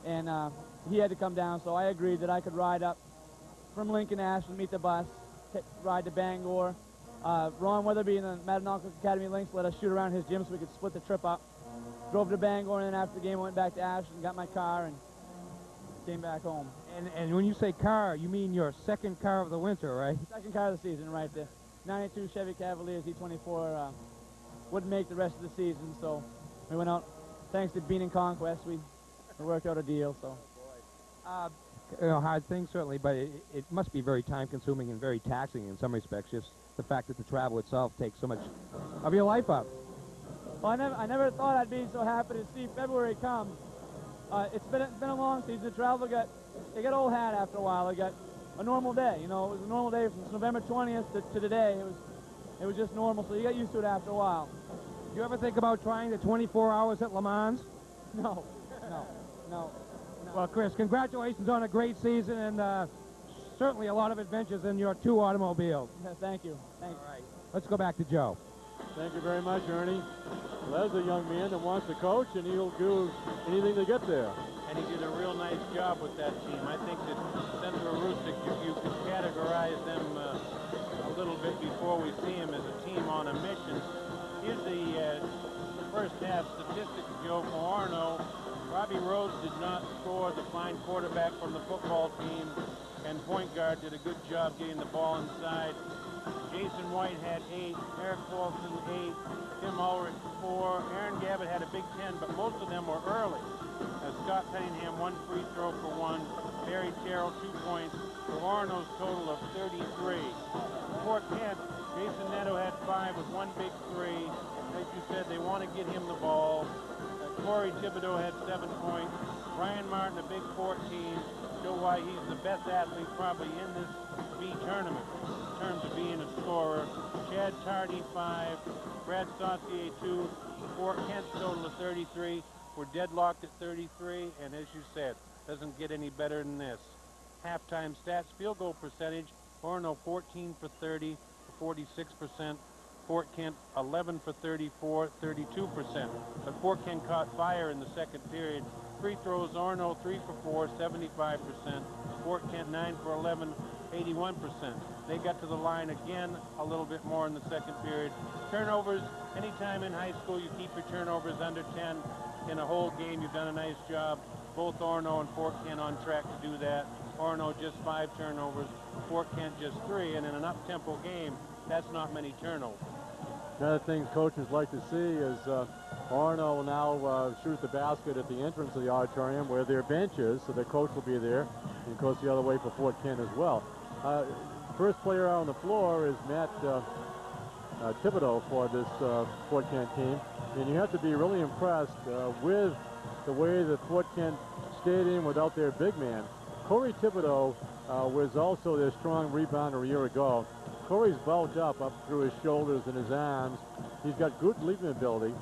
and he had to come down, so I agreed that I could ride up from Lincoln to Ashland, meet the bus, ride to Bangor. Ron Weatherby and the Madanauco Academy Links let us shoot around his gym so we could split the trip up. Drove to Bangor, and then after the game, I went back to Ashland, got my car, and came back home. And when you say car, you mean your second car of the winter, right? Second car of the season, right there. 92 Chevy Cavalier Z24 wouldn't make the rest of the season, so we went out. Thanks to Bean and Conquest, we worked out a deal, so. Hard thing, certainly, but it must be very time-consuming and very taxing in some respects, just the fact that the travel itself takes so much of your life up. Well, I never thought I'd be so happy to see February come. It's been a long season. The travel got old hat after a while. It got a normal day. It was a normal day from November 20th to today. It was just normal, so you got used to it after a while. Do you ever think about trying the 24 hours at Le Mans? No. Well, Chris, congratulations on a great season and certainly a lot of adventures in your 2 automobiles. Thank you. Thanks. All right. Let's go back to Joe. Thank you very much, Ernie. Well, there's a young man that wants to coach, and he'll do anything to get there. And he did a real nice job with that team. I think that Central Aroostook, you could categorize them a little bit before we see them as a team on a mission. Here's the first half statistics, Joe, for Orono. Robbie Rhodes did not score. The fine quarterback from the football team and point guard did a good job getting the ball inside. Jason White had 8, Eric Wilson 8, Tim Ulrich 4, Aaron Gavitt had a Big 10, but most of them were early. Scott Cunningham 1 free throw for 1, Barry Terrell 2 points, for Orono's total of 33. Fort Kent, Jason Netto had 5 with 1 big 3. Like you said, they want to get him the ball. Corey Thibodeau had 7 points. Ryan Martin, a big 14. Show why he's the best athlete probably in this B tournament in terms of being a scorer. Chad Tardy 5. Brad Saucier 2. Fort Kent's total of 33. We're deadlocked at 33, and as you said, doesn't get any better than this. Halftime stats, field goal percentage, Orono 14 for 30, 46%. Fort Kent 11 for 34, 32%. But Fort Kent caught fire in the second period. Free throws, Orono 3 for 4, 75%. Fort Kent 9 for 11, 81%. They got to the line again a little bit more in the second period. Turnovers, anytime in high school you keep your turnovers under 10 in a whole game, you've done a nice job. Both Orono and Fort Kent on track to do that. Orono just 5 turnovers, Fort Kent just 3, and in an up-tempo game, that's not many turnovers. Another thing coaches like to see is Orono will now shoot the basket at the entrance of the auditorium where their bench is, so their coach will be there, and of course the other way for Fort Kent as well. First player out on the floor is Matt Thibodeau for this Fort Kent team, and you have to be really impressed with the way that Fort Kent stayed in without their big man. Corey Thibodeau was also their strong rebounder a year ago. Corey's bulked up through his shoulders and his arms. He's got good leaping ability.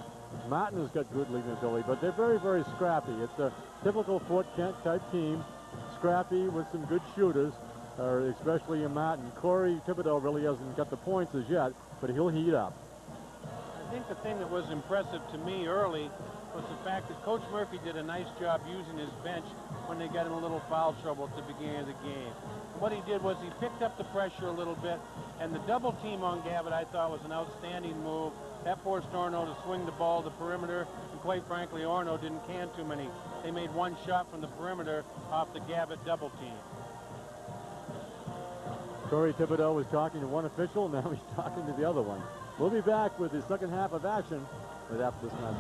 Martin has got good leaping ability, but they're very, very scrappy. It's a typical Fort Kent type team, scrappy with some good shooters, especially in Martin. Corey Thibodeau really hasn't got the points as yet, but he'll heat up. I think the thing that was impressive to me early was the fact that Coach Murphy did a nice job using his bench when they got in a little foul trouble at the beginning of the game. What he did was he picked up the pressure a little bit, and the double team on Gavitt I thought was an outstanding move. That forced Orono to swing the ball to the perimeter, and quite frankly, Orono didn't can too many. They made 1 shot from the perimeter off the Gavitt double team. Corey Thibodeau was talking to one official, now he's talking to the other one. We'll be back with the second half of action right after this message.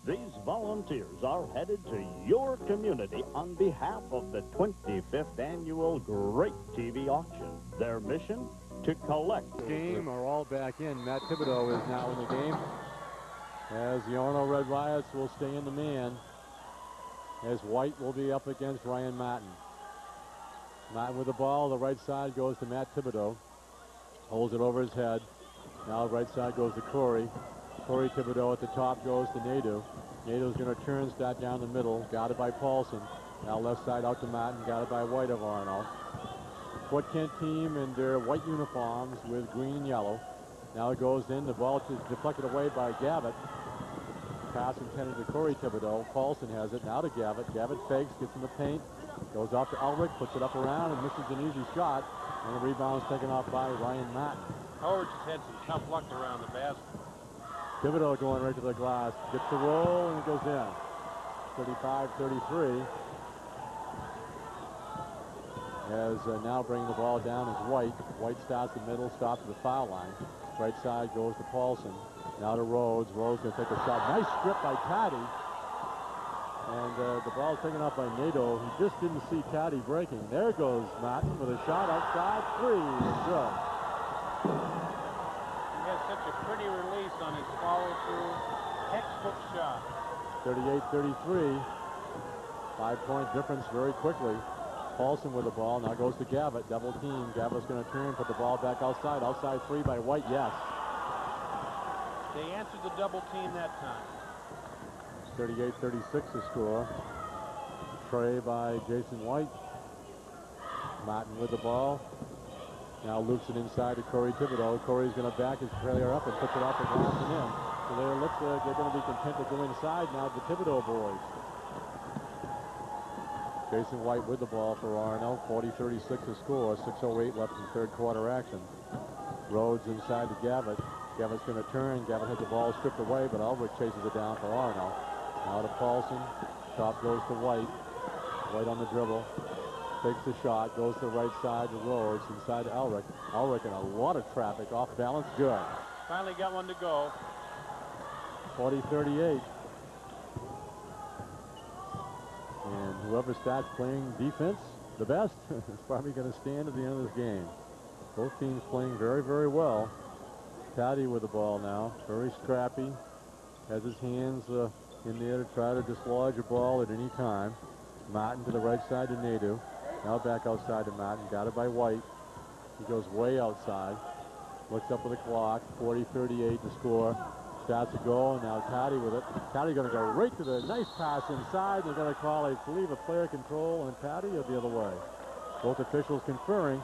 These volunteers are headed to your community on behalf of the 25th annual Great TV Auction. Their mission? To collect. Game are all back in. Matt Thibodeau is now in the game, as the Orono Red Riots will stay in the man, as White will be up against Ryan Martin. Martin with the ball, the right side goes to Matt Thibodeau. Holds it over his head. Now the right side goes to Corey. Corey Thibodeau at the top goes to Nadeau. Nadeau's going to turn, start down the middle, guarded by Paulson. Now left side out to Martin, guarded by White of Orono. Fort Kent team in their white uniforms with green and yellow. Now it goes in, the ball is deflected away by Gavitt. Pass intended to Corey Thibodeau. Paulson has it, now to Gavitt. Gavitt fakes, gets in the paint, goes off to Ulrich, puts it up around and misses an easy shot. And the rebound's taken off by Ryan Martin. Howard just had some tough luck around the basket. Thibodeau going right to the glass, gets the roll and it goes in. 35-33. As now bringing the ball down is White. White starts the middle, stops at the foul line. Right side goes to Paulson. Now to Rhodes. Rhodes going to take a shot. Nice strip by Taddy. And the ball's taken up by Nadeau. He just didn't see Taddy breaking. There goes Martin with a shot outside. 3 is good. He has such a pretty release on his follow-through. Textbook shot. 38-33. 5-point difference very quickly. Paulson with the ball. Now goes to Gavitt. Double team. Gavitt's going to turn, put the ball back outside. Outside 3 by White. Yes. They answered the double team that time. 38-36 the score. Tray by Jason White. Martin with the ball. Now loops it inside to Corey Thibodeau. Corey's going to back his player up and puts it off the glass and in. So they looks like they're going to be content to go inside now, the Thibodeau boys. Jason White with the ball for Orono. 40-36 the score. 6:08 left in third quarter action. Rhodes inside to Gavitt. Gavitt's going to turn. Gavitt has the ball stripped away, but Ulrich chases it down for Orono. Now to Paulson. Shot goes to White. White on the dribble. Takes the shot. Goes to the right side to Rhodes. Inside to Ulrich. Ulrich in a lot of traffic. Off balance. Good. Finally got one to go. 40-38. And whoever starts playing defense the best is probably going to stand at the end of this game. Both teams playing very, very well. Taddy with the ball now. Very scrappy. Has his hands in there to try to dislodge a ball at any time. Martin to the right side to Nadeau. Now back outside to Martin. Got it by White. He goes way outside. Looks up at the clock. 40-38 to score. Starts to go, and now Taddy with it. Taddy going to go right to the nice pass inside. They're going to call, I believe, a player control, and Taddy or the other way. Both officials conferring,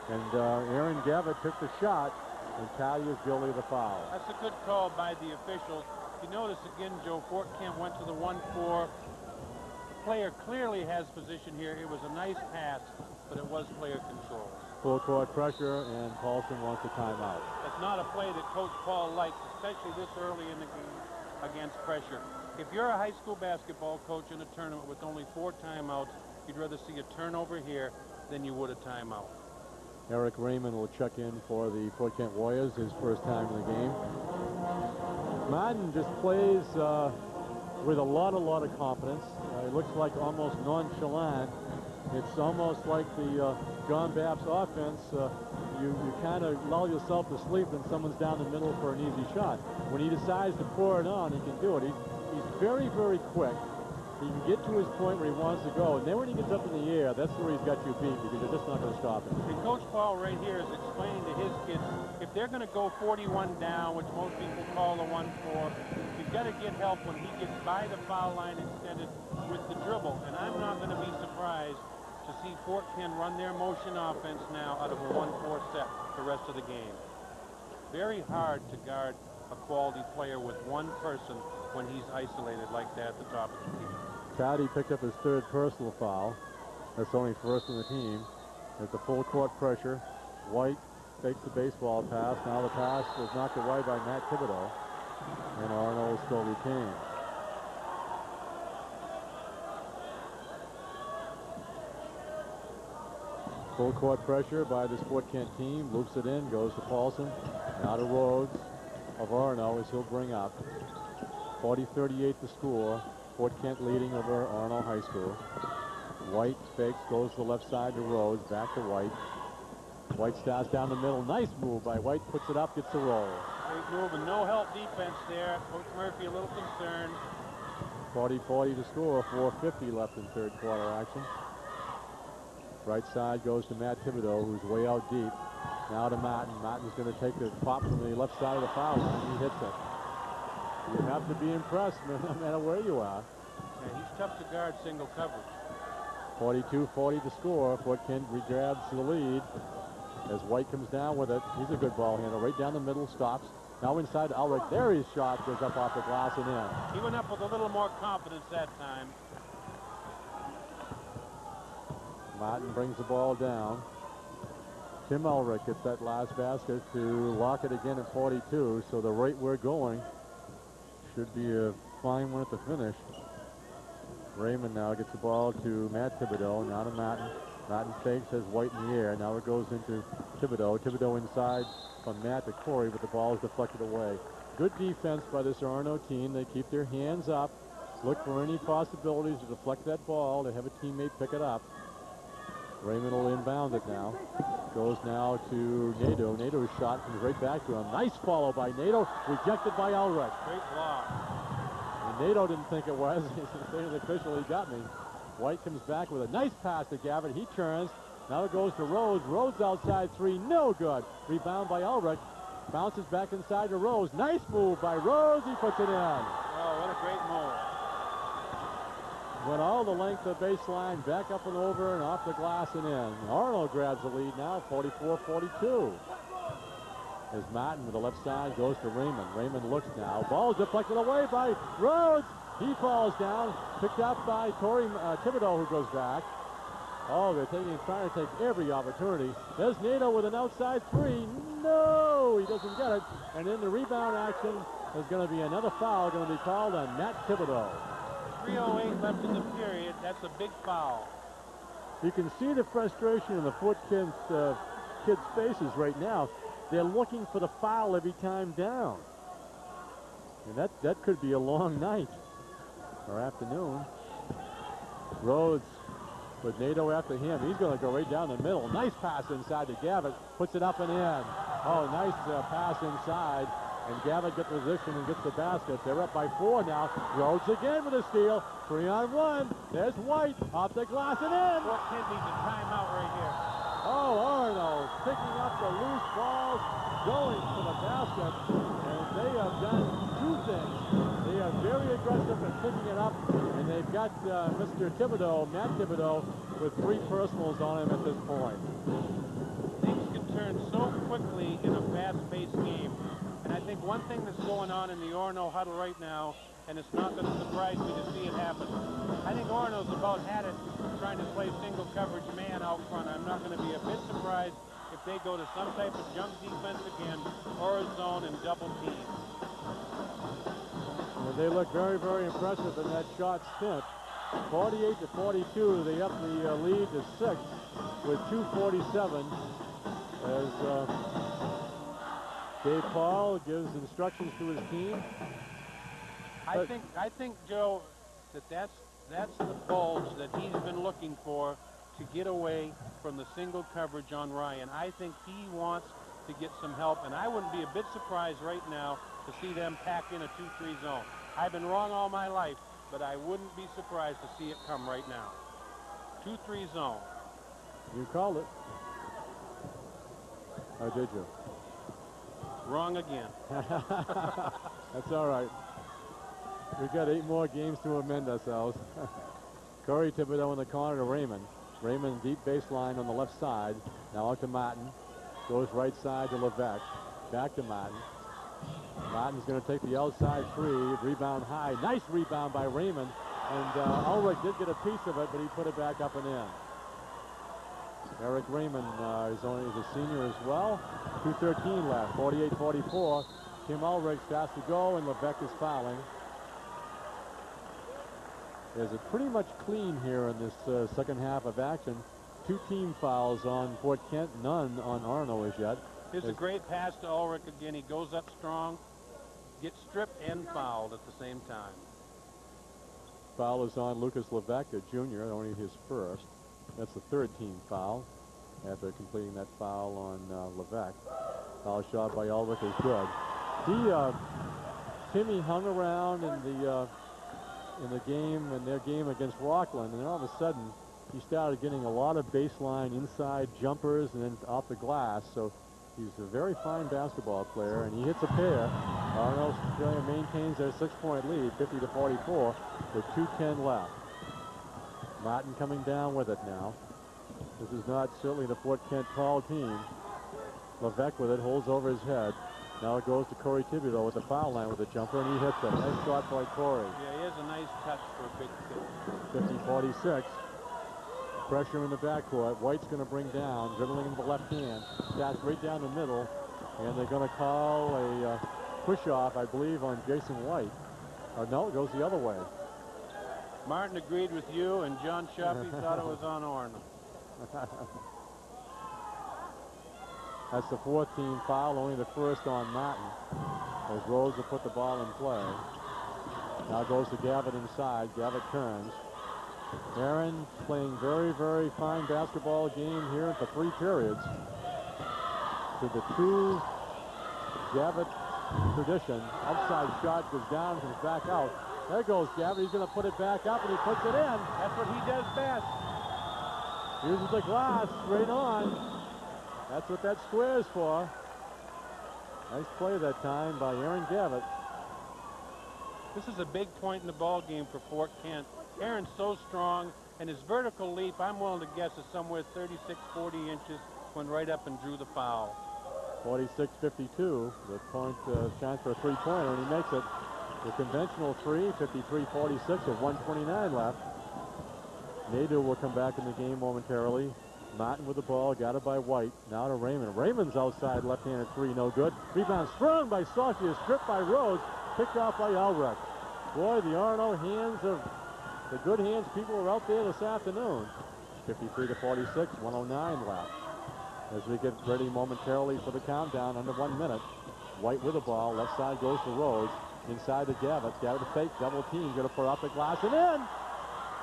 and Aaron Gavitt took the shot, and Taddy is guilty of the foul. That's a good call by the officials. You notice again, Joe, Fort Kent went to the 1-4. The player clearly has position here. It was a nice pass, but it was player control. Full court pressure, and Paulson wants a timeout. It's not a play that Coach Paul likes, especially this early in the game against pressure. If you're a high school basketball coach in a tournament with only 4 timeouts, you'd rather see a turnover here than you would a timeout. Eric Raymond will check in for the Fort Kent Warriors, his first time in the game. Martin just plays with a lot of confidence. It looks like almost nonchalant. It's almost like the John Babb's offense. You kind of lull yourself to sleep and someone's down the middle for an easy shot. When he decides to pour it on, he can do it. He's very, very quick. He can get to his point where he wants to go. And then when he gets up in the air, that's where he's got you beat because you're just not going to stop him. And Coach Paul right here is explaining to his kids, if they're going to go 41 down, which most people call the 1-4, you've got to get help when he gets by the foul line extended with the dribble. And I'm not going to be surprised to see Fort Kent run their motion offense now out of a 1-4 set the rest of the game. Very hard to guard a quality player with one person when he's isolated like that at the top of the team. Taddy picked up his 3rd personal foul. That's only first in the team. There's a full court pressure. White fakes the baseball pass. Now the pass was knocked away by Matt Thibodeau. And Orono is still retained. Full court pressure by this Fort Kent team. Loops it in, goes to Paulson. Now to Rhodes of Orono as he'll bring up. 40-38 to score. Fort Kent leading over Orono High School. White fakes, goes to the left side to Rhodes, back to White. White starts down the middle. Nice move by White, puts it up, gets the roll. Great move and no help defense there. Coach Murphy a little concerned. 40-40 to score. 4:50 left in 3rd quarter action. Right side goes to Matt Thibodeau, who's way out deep. Now to Martin. Martin's going to take the pop from the left side of the foul line. He hits it. You have to be impressed, no matter where you are. Yeah, he's tough to guard single coverage. 42-40 to score. Fort Kent grabs the lead as White comes down with it. He's a good ball handler. Right down the middle, stops. Now inside to Ulrich. There his shot goes up off the glass and in. He went up with a little more confidence that time. Martin brings the ball down. Tim Ulrich gets that last basket to lock it again at 42. So the rate we're going should be a fine one at the finish. Raymond now gets the ball to Matt Thibodeau. Now to Martin. Martin fakes, has White in the air. Now it goes into Thibodeau. Thibodeau inside from Matt to Corey, but the ball is deflected away. Good defense by this Orono team. They keep their hands up. Look for any possibilities to deflect that ball, to have a teammate pick it up. Raymond will inbound it now. Goes now to Nadeau. Nadeau's shot comes right back to him. Nice follow by Nadeau. Rejected by Ulrich. Great block. And Nadeau didn't think it was. He's saying the official, he got me. White comes back with a nice pass to Gavitt. He turns. Now it goes to Rhodes. Rhodes outside 3. No good. Rebound by Ulrich. Bounces back inside to Rhodes. Nice move by Rhodes. He puts it in. Oh, what a great move. Went all the length of the baseline, back up and over and off the glass and in. Orono grabs the lead now, 44-42. As Martin with the left side goes to Raymond. Raymond looks now. Ball is deflected away by Rhodes. He falls down, picked up by Corey Thibodeau, who goes back. Oh, they're trying to take every opportunity. There's Nadeau with an outside 3. No, he doesn't get it. And in the rebound action, there's going to be another foul going to be called on Matt Thibodeau. 3:08 left in the period. That's a big foul. You can see the frustration in the Fort Kent kids' faces right now. They're looking for the foul every time down. And that could be a long night or afternoon. Rhodes with Nato after him. He's going to go right down the middle. Nice pass inside to Gavitt. Puts it up and in. Oh, nice pass inside. And Gavitt gets position and gets the basket. They're up by 4 now. Rhodes again with a steal. 3-on-1. There's White. Off the glass and in. Fort Kent needs a timeout right here. Oh, Orono picking up the loose balls, going to the basket. And they have done 2 things. They are very aggressive in picking it up. And they've got Mr. Thibodeau, Matt Thibodeau, with 3 personals on him at this point. Things can turn so quickly in a fast-paced game. And I think one thing that's going on in the Orono huddle right now, and it's not going to surprise me to see it happen, I think Orono's about had it trying to play single coverage man out front. I'm not going to be a bit surprised if they go to some type of jump defense again, or a zone and double team. Well, they look very, very impressive in that shot stint. 48-42, they up the lead to 6 with 2:47 as Dave Paul gives instructions to his team. I think, Joe, that's the bulge that he's been looking for to get away from the single coverage on Ryan. I think he wants to get some help, and I wouldn't be a bit surprised right now to see them pack in a 2-3 zone. I've been wrong all my life, but I wouldn't be surprised to see it come right now. 2-3 zone. You called it. Or did you? Wrong again. That's all right. We've got 8 more games to amend ourselves. Corey Thibodeau in the corner to Raymond. Raymond deep baseline on the left side. Now out to Martin. Goes right side to Levesque. Back to Martin. Martin's going to take the outside 3. Rebound high. Nice rebound by Raymond. And Ulrich did get a piece of it, but he put it back up and in. Eric Raymond is a senior as well. 2:13 left. 48-44. Tim Ulrich has to go, and Levesque is fouling. There's a pretty much clean here in this second half of action. 2 team fouls on Fort Kent, none on Orono as yet. Here's a great pass to Ulrich again. He goes up strong, gets stripped and fouled at the same time. Foul is on Lucas Levesque, a junior, only his first. That's the 3rd team foul after completing that foul on Levesque. Foul shot by Ulrich is good. Timmy hung around in their game against Rockland, and all of a sudden he started getting a lot of baseline inside jumpers and then off the glass. So he's a very fine basketball player, and he hits a pair. Orono maintains their 6-point lead, 50-44, with 2:10 left. Martin coming down with it now. This is not certainly the Fort Kent tall team. Levesque with it, holds over his head. Now it goes to Corey Thibodeau with the foul line with a jumper, and he hits it. Nice shot by Corey. Yeah, he has a nice touch for a big kid. 50-46. Pressure in the backcourt. White's going to bring down, dribbling in the left hand. That's right down the middle, and they're going to call a push-off, I believe, on Jason White. No, it goes the other way. Martin agreed with you, and John Shuffy thought it was on Orono. That's the 4th team foul, only the 1st on Martin, as Rose will put the ball in play. Now goes to Gavitt inside. Gavitt turns. Aaron playing very, very fine basketball game here for 3 periods. To the 2 Gavitt tradition. Outside shot goes down, comes back out. There goes Gavitt. He's going to put it back up, and he puts it in. That's what he does best. Uses the glass straight on. That's what that square is for. Nice play that time by Aaron Gavitt. This is a big point in the ball game for Fort Kent. Aaron's so strong, and his vertical leap, I'm willing to guess, is somewhere 36, 40 inches, went right up and drew the foul. 46-52, the point chance for a 3-pointer, and he makes it. The conventional 3, 53-46 with 1:29 left. Nadeau will come back in the game momentarily. Martin with the ball, got it by White. Now to Raymond. Raymond's outside left-handed 3, no good. Rebound sprung by Saucier, stripped by Rhodes, picked off by Ulrich. Boy, the Orono hands have the good hands people are out there this afternoon. 53 to 46, 109 left. As we get ready momentarily for the countdown, under 1 minute. White with the ball, left side goes to Rhodes. Inside to Gavitt. Gavitt fake, double team, gonna put up the glass and in.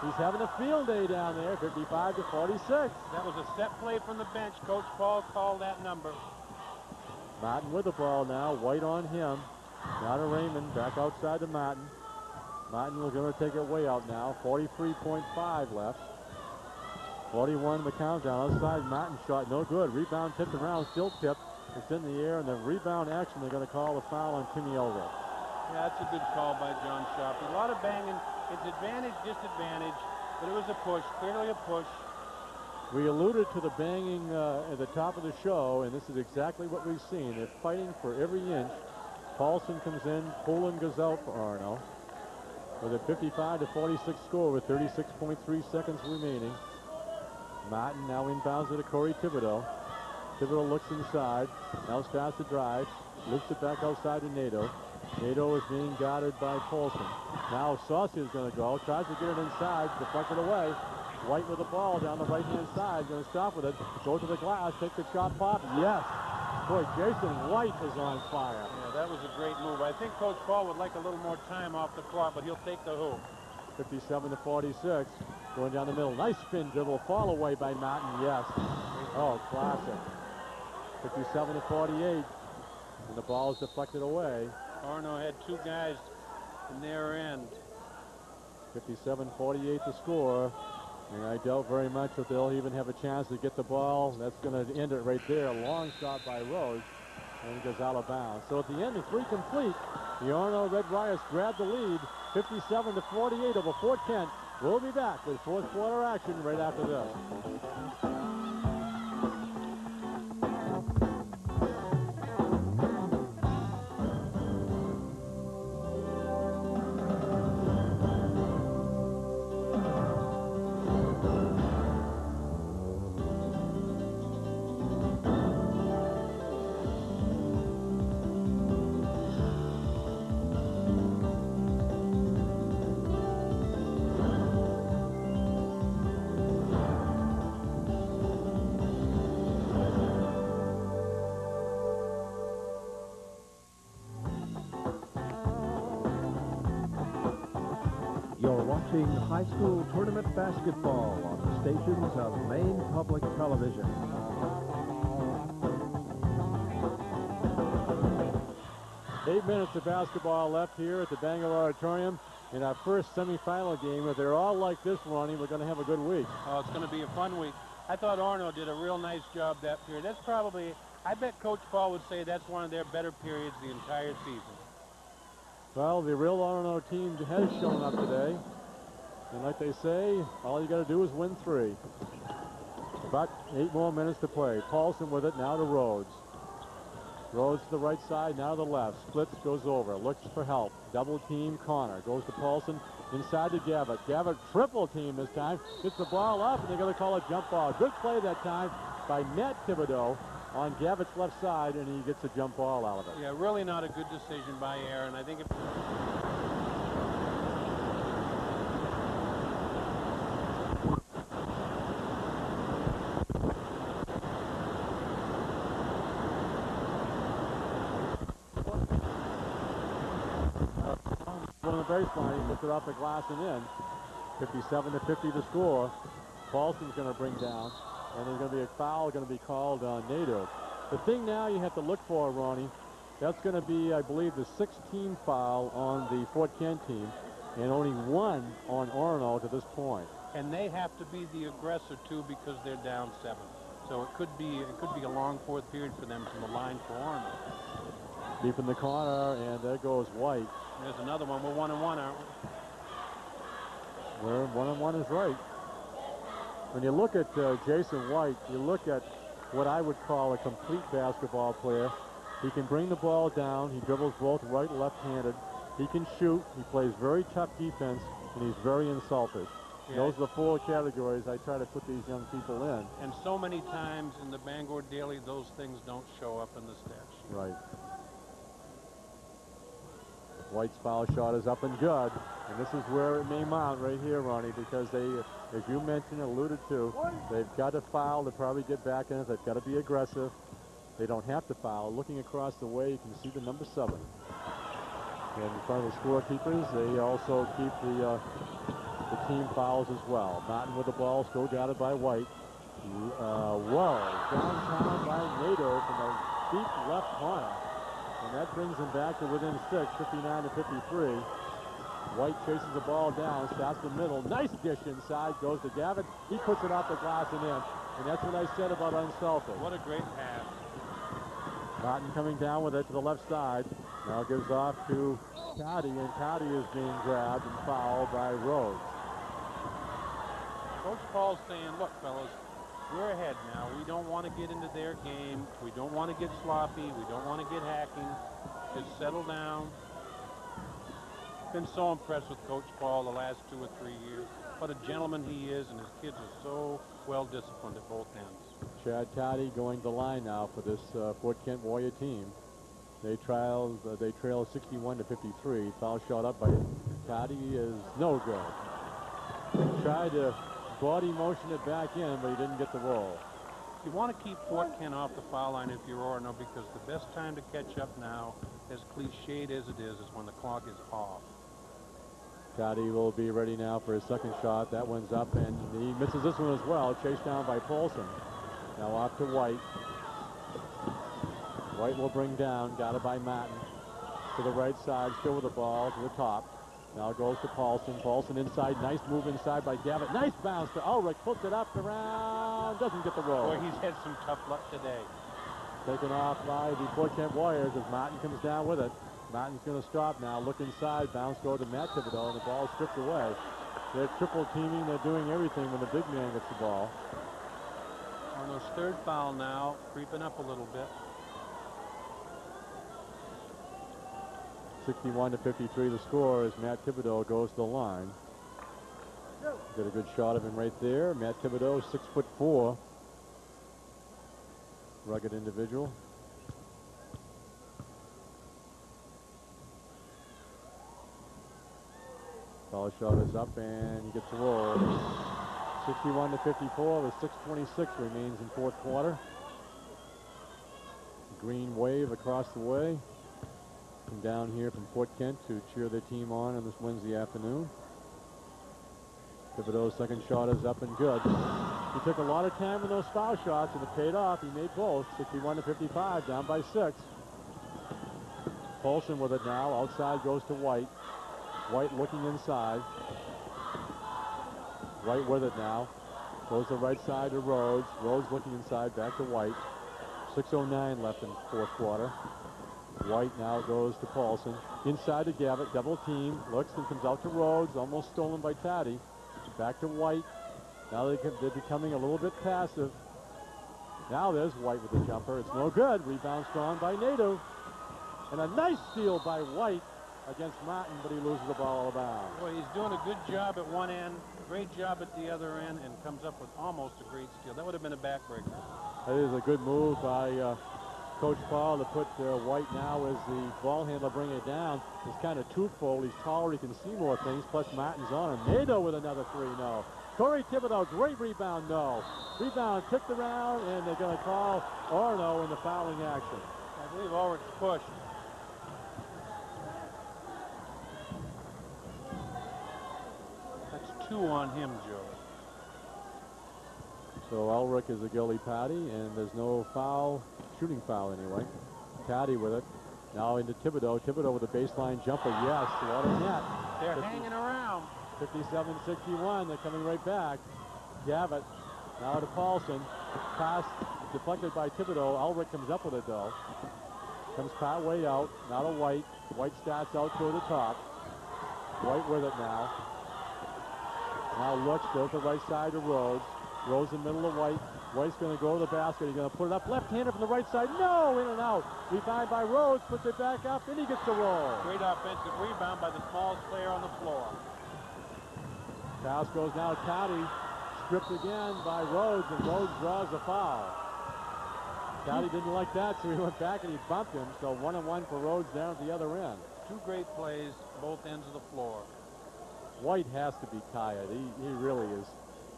He's having a field day down there, 55 to 46. That was a set play from the bench. Coach Paul called that number. Martin with the ball now, White on him. Now to Raymond, back outside to Martin. Martin is going to take it way out now, 43.5 left. 41 the countdown, outside Martin shot, no good. Rebound tipped around, still tipped. It's in the air, and the rebound action, they're going to call the foul on Timmy Elwood. Yeah, that's a good call by John Shoppy. A lot of banging. It's advantage, disadvantage, but it was a push, clearly a push. We alluded to the banging at the top of the show, and this is exactly what we've seen. They're fighting for every inch. Paulson comes in, Poland goes out for Arno with a 55 to 46 score with 36.3 seconds remaining. Martin now inbounds it to Corey Thibodeau. Thibodeau looks inside, now starts to drive, lifts it back outside to Nato. Nato is being guarded by Paulson. Now Saucy is going to go, tries to get it inside, deflected away. White with the ball down the right-hand side, going to stop with it, go to the glass, take the shot pop, yes. Boy, Jason White is on fire. Yeah, that was a great move. I think Coach Paul would like a little more time off the clock, but he'll take the hoop. 57 to 46, going down the middle. Nice spin dribble, fall away by Martin, yes. Oh, classic. 57 to 48, and the ball is deflected away. Orono had two guys in their end. 57-48 to score. And I doubt very much that they'll even have a chance to get the ball. That's going to end it right there. A long shot by Rhodes, and it goes out of bounds. So at the end, the three complete. The Orono Red Riots grab the lead, 57 to 48 over Fort Kent. We'll be back with fourth quarter action right after this. You're watching high school tournament basketball on the stations of Maine Public Television. Eight minutes of basketball left here at the Bangor Auditorium in our first semifinal game. If they're all like this, Ronnie, we're going to have a good week. Oh, it's going to be a fun week. I thought Orono did a real nice job that period. That's probably, I bet Coach Paul would say that's one of their better periods the entire season. Well, the real Orono team has shown up today. And like they say, all you got to do is win three. But 8 more minutes to play. Paulson with it, now to Rhodes. Rhodes to the right side, now to the left. Splits, goes over, looks for help. Double team Connor. Goes to Paulson, inside to Gavitt. Gavitt triple team this time. Gets the ball up, and they're going to call a jump ball. Good play that time by Matt Thibodeau on Gavitt's left side, and he gets a jump ball out of it. Yeah, really not a good decision by Aaron. I think it... On the baseline, he puts it off the glass and in. 57 to 50 to score. Paulson's going to bring down, and there's going to be a foul going to be called on Nato. The thing now you have to look for, Ronnie, that's going to be, I believe, the 16th foul on the Fort Kent team, and only one on Orono to this point. And they have to be the aggressor too because they're down 7. So it could be a long fourth period for them from the line for Orono. Deep in the corner, and there goes White. There's another one. We're 1-1, aren't we? Where 1-1 is right. When you look at Jason White, you look at what I would call a complete basketball player. He can bring the ball down. He dribbles both right and left-handed. He can shoot. He plays very tough defense, and he's very unselfish. Yeah. Those are the 4 categories I try to put these young people in. And so many times in the Bangor Daily, those things don't show up in the stats. Right. White's foul shot is up and good. And this is where it may mount right here, Ronnie, because they, as you mentioned, alluded to, they've got to foul to probably get back in it. They've got to be aggressive. They don't have to foul. Looking across the way, you can see the number 7. And in front of the scorekeepers, they also keep the team fouls as well. Martin with the ball, still got it by White. Whoa, downtown by Nato from the deep left corner. And that brings him back to within 6, 59 to 53. White chases the ball down, starts the middle. Nice dish inside, goes to Gavitt. He puts it off the glass and in. And that's what I said about unselfish. What a great pass. Martin coming down with it to the left side. Now gives off to Cotty, and Cotty is being grabbed and fouled by Rhodes. Coach Paul's saying, look, fellas, we're ahead now. We don't want to get into their game. We don't want to get sloppy. We don't want to get hacking. Just settle down. Been so impressed with Coach Paul the last 2 or 3 years. What a gentleman he is, and his kids are so well disciplined at both ends. Chad Cotty going to the line now for this Fort Kent Warrior team. They trail 61 to 53. Foul shot up by Cotty is no good. He tried to body motion it back in, but he didn't get the roll. You want to keep Fort Kent off the foul line if you're Orono, because the best time to catch up now, as cliched as it is when the clock is off. Cotty will be ready now for his second shot. That one's up, and he misses this one as well. Chased down by Paulson. Now off to White. White will bring down. Got it by Martin. To the right side, still with the ball to the top. Now goes to Paulson. Paulson inside. Nice move inside by Gavitt. Nice bounce to Ulrich. Puts it up around. Doesn't get the roll. Boy, he's had some tough luck today. Taken off by the Fort Kent Warriors as Martin comes down with it. Martin's going to stop now. Look inside. Bounce go to Matt Thibodeau, and the ball stripped away. They're triple teaming. They're doing everything when the big man gets the ball. Orono's third foul now, creeping up a little bit. 61 to 53 the score as Matt Thibodeau goes to the line. Get a good shot of him right there. Matt Thibodeau, 6'4", rugged individual. Foul shot is up and he gets a roll. 61 to 54 with 6:26 remains in fourth quarter. Green wave across the way. Come down here from Fort Kent to cheer their team on this Wednesday afternoon. Thibodeau's second shot is up and good. He took a lot of time with those foul shots and it paid off. He made both. 61 to 55, down by 6. Paulson with it now. Outside goes to White. White looking inside. White with it now. Goes the right side to Rhodes. Rhodes looking inside, back to White. 6:09 left in fourth quarter. White now goes to Paulson. Inside to Gavitt, double team. Looks and comes out to Rhodes, almost stolen by Taddy. Back to White. Now they're becoming a little bit passive. Now there's White with the jumper. It's no good. Rebound strong by Nato. And a nice steal by White against Martin, but he loses the ball out of bounds. Boy, he's doing a good job at one end, great job at the other end, and comes up with almost a great steal. That would have been a backbreaker. That is a good move by Coach Paul to put White now as the ball handler, bring it down. He's kind of twofold. He's taller, he can see more things, plus Martin's on him. Nato with another three, no. Corey Thibodeau, great rebound, no. Rebound tipped around, and they're going to call Orono in the fouling action. I believe Ulrich pushed. That's 2 on him, Joe. So Ulrich is a guilty party, and there's no foul, shooting foul anyway. Caddy with it. Now into Thibodeau. Thibodeau with a baseline jumper. Yes, what a net. They're hanging around. 57-61. They're coming right back. Gavitt now to Paulson. Pass deflected by Thibodeau. Ulrich comes up with it though. Comes part way out. Now to White. White starts out to the top. White with it now. Now looks, goes to the right side to Rhodes. Rhodes in the middle of White. White's going to go to the basket. He's going to put it up left-handed from the right side. No, in and out. Rebound by Rhodes. Puts it back up, and he gets the roll. Great offensive rebound by the smallest player on the floor. Pass goes now to Cotty. Stripped again by Rhodes, and Rhodes draws a foul. Cotty didn't like that, so he went back and he bumped him. So 1-on-1 for Rhodes down at the other end. two great plays, both ends of the floor. White has to be tired. He really is.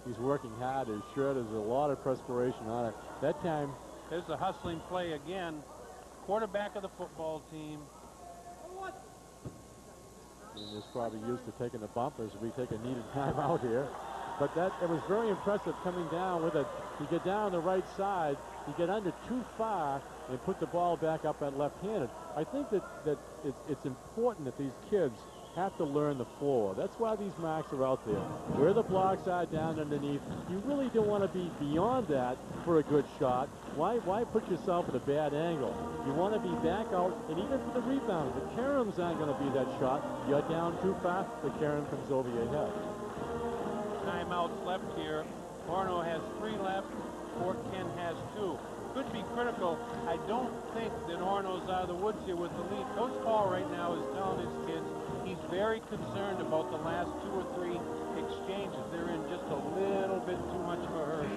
He's working hard. His shirt has a lot of perspiration on it. That time. There's a hustling play again. Quarterback of the football team. He was probably used to taking the bump as we take a needed timeout here. But it was very impressive coming down with it. You get down the right side, you get under too far, and put the ball back up at left-handed. I think that it's important that these kids have to learn the floor. That's why these marks are out there. Where the blocks are down underneath, you really don't want to be beyond that for a good shot. Why put yourself at a bad angle? You want to be back out, and even for the rebound, the caroms aren't going to be that shot. You're down too far, the carom comes over your head. Timeouts left here. Orono has 3 left. Fort Kent has 2. Could be critical. I don't think that Orono's out of the woods here with the lead. Coach Paul right now is telling his kids he's very concerned about the last 2 or 3 exchanges. They're in just a little bit too much of a hurry.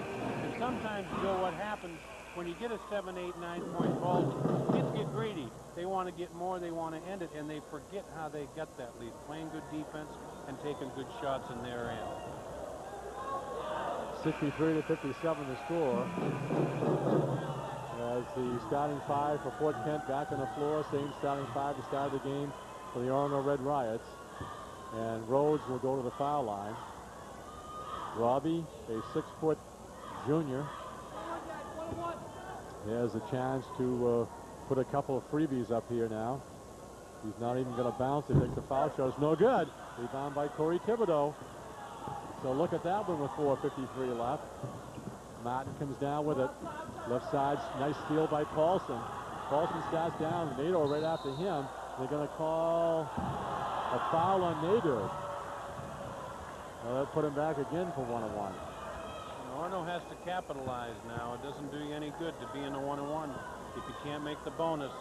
And sometimes, Joe, what happens when you get a 7, 8, 9-point ball, kids get greedy. They want to get more, they want to end it, and they forget how they got that lead. Playing good defense and taking good shots in their end. 63-57 the score. As the starting 5 for Fort Kent back on the floor, same starting 5 to start the game for the Orono Red Riots. And Rhodes will go to the foul line. Robbie, a 6-foot junior, has a chance to put a couple of freebies up here now. He's not even going to bounce. He takes the foul shot. It's no good. Rebound by Corey Thibodeau. So look at that one with 4:53 left. Martin comes down with it. Left side, nice steal by Paulson. Paulson starts down. Nadeau right after him. They're going to call a foul on Nadeau. They'll put him back again for 1-on-1. Orono has to capitalize now. It doesn't do you any good to be in a 1-on-1 if you can't make the bonus.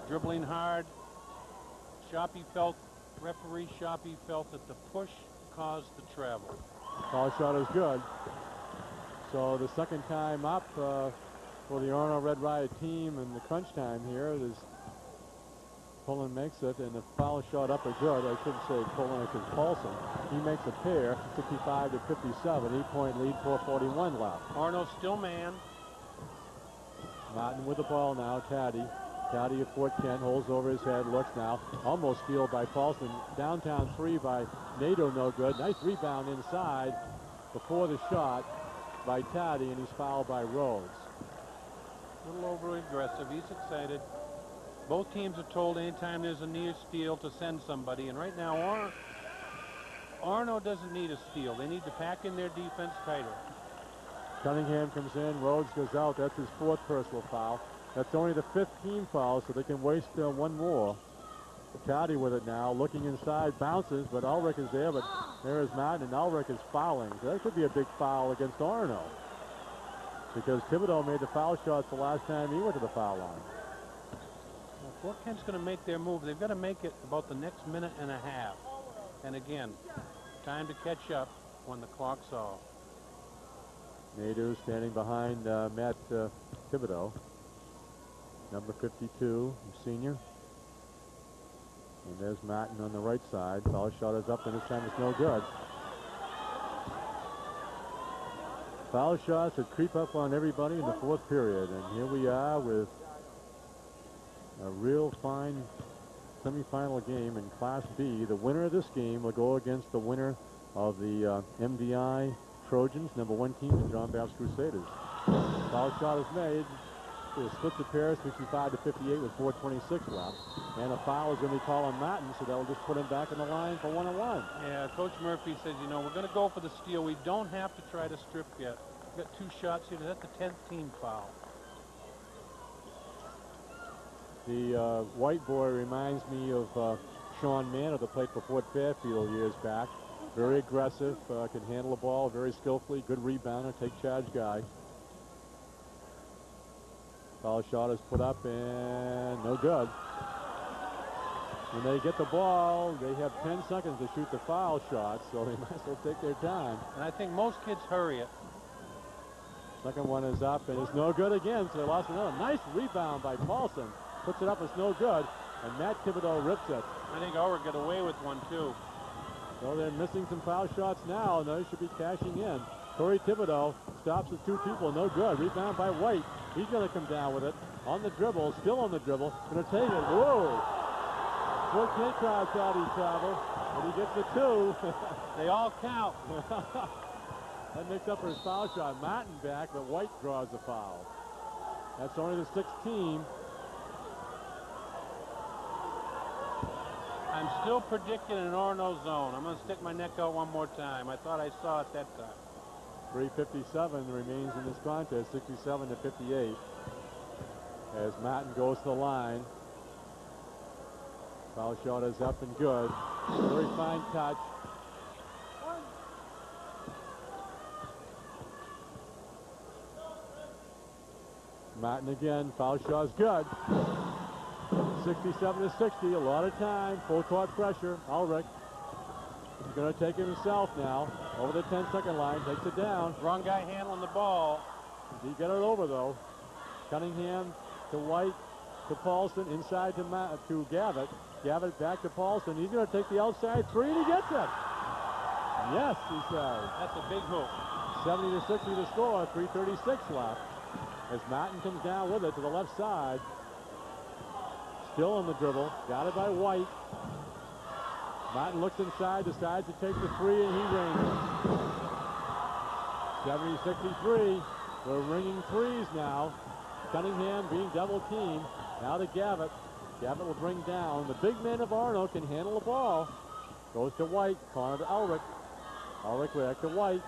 Dribbling hard. Referee Shoppy felt that the push caused the travel. Foul shot is good. So the second time up for the Orono Red Riot team in the crunch time here is Pullen makes it, and the foul shot up is good. I shouldn't say Pullen, it's Paulson. He makes a pair, 65-57, 8-point lead, 4:41 left. Orono still man. Martin with the ball now, Caddy. Caddy of Fort Kent holds over his head, looks now. Almost steal by Paulson. Downtown 3 by Nadeau, no good. Nice rebound inside before the shot by Caddy, and he's fouled by Rhodes. A little overly aggressive. He's excited. Both teams are told anytime there's a near steal to send somebody, and right now Orono doesn't need a steal. They need to pack in their defense tighter. Cunningham comes in, Rhodes goes out. That's his 4th personal foul. That's only the 5th team foul, so they can waste one more. Caddy with it now, looking inside, bounces, but Ulrich is there, but there is Martin, and Ulrich is fouling. So that could be a big foul against Orono, because Thibodeau made the foul shots the last time he went to the foul line. Well, Fort Kent's going to make their move. They've got to make it about the next minute and a half. And again, time to catch up when the clock's off. Nadeau standing behind Matt Thibodeau, number 52, senior. And there's Martin on the right side. Foul shot is up, and this time it's no good. Foul shots that creep up on everybody in the 4th period. And here we are with a real fine semifinal game in Class B. The winner of this game will go against the winner of the MDI Trojans, number 1 team, the John Baptist Crusaders. Foul shot is made. It splits the pair, 65-58 with 4:26 left. And a foul is going to be called on Martin, so that'll just put him back in the line for 1-on-1. Yeah, Coach Murphy says, you know, we're going to go for the steal. We don't have to try to strip yet. We've got 2 shots here. That's the 10th team foul. The white boy reminds me of Sean Manor, that played for Fort Fairfield years back. Very aggressive, can handle the ball very skillfully, good rebounder, take charge guy. Foul shot is put up and no good. When they get the ball, they have 10 seconds to shoot the foul shot, so they might as well take their time. And I think most kids hurry it. Second one is up, and it's no good again, so they lost another. Nice rebound by Paulson. Puts it up, it's no good. and Matt Thibodeau rips it. I think Ulrich got away with one, too. So they're missing some foul shots now, and they should be cashing in. Corey Thibodeau stops with two people, no good. Rebound by White. He's going to come down with it. On the dribble, still on the dribble. Going to take it. Whoa! Fort Kent crowd thought he traveled, but he gets the two. They all count. That makes up for his foul shot. Martin back, but White draws the foul. That's only the 16. I'm still predicting an Orono zone. I'm going to stick my neck out one more time. I thought I saw it that time. 3:57 remains in this contest, 67-58. As Martin goes to the line. Foul shot is up and good. Very fine touch. Martin again, foul shot is good. 67-60, a lot of time, full court pressure. Ulrich is going to take it himself now. Over the 10-second line, takes it down. Wrong guy handling the ball. He get it over though. Cunningham to White to Paulson, inside to Gavitt. Gavitt back to Paulson. He's going to take the outside three and he gets it. Yes, he says. That's a big hook. 70-60 to score, 3:36 left. As Martin comes down with it to the left side. Still on the dribble, got it by White. Martin looks inside, decides to take the three, and he rings. 70-63. We're ringing threes now. Cunningham being double teamed. Now to Gavitt. Gavitt will bring down. The big man of Orono can handle the ball. Goes to White, corner to Ulrich. Ulrich back to White.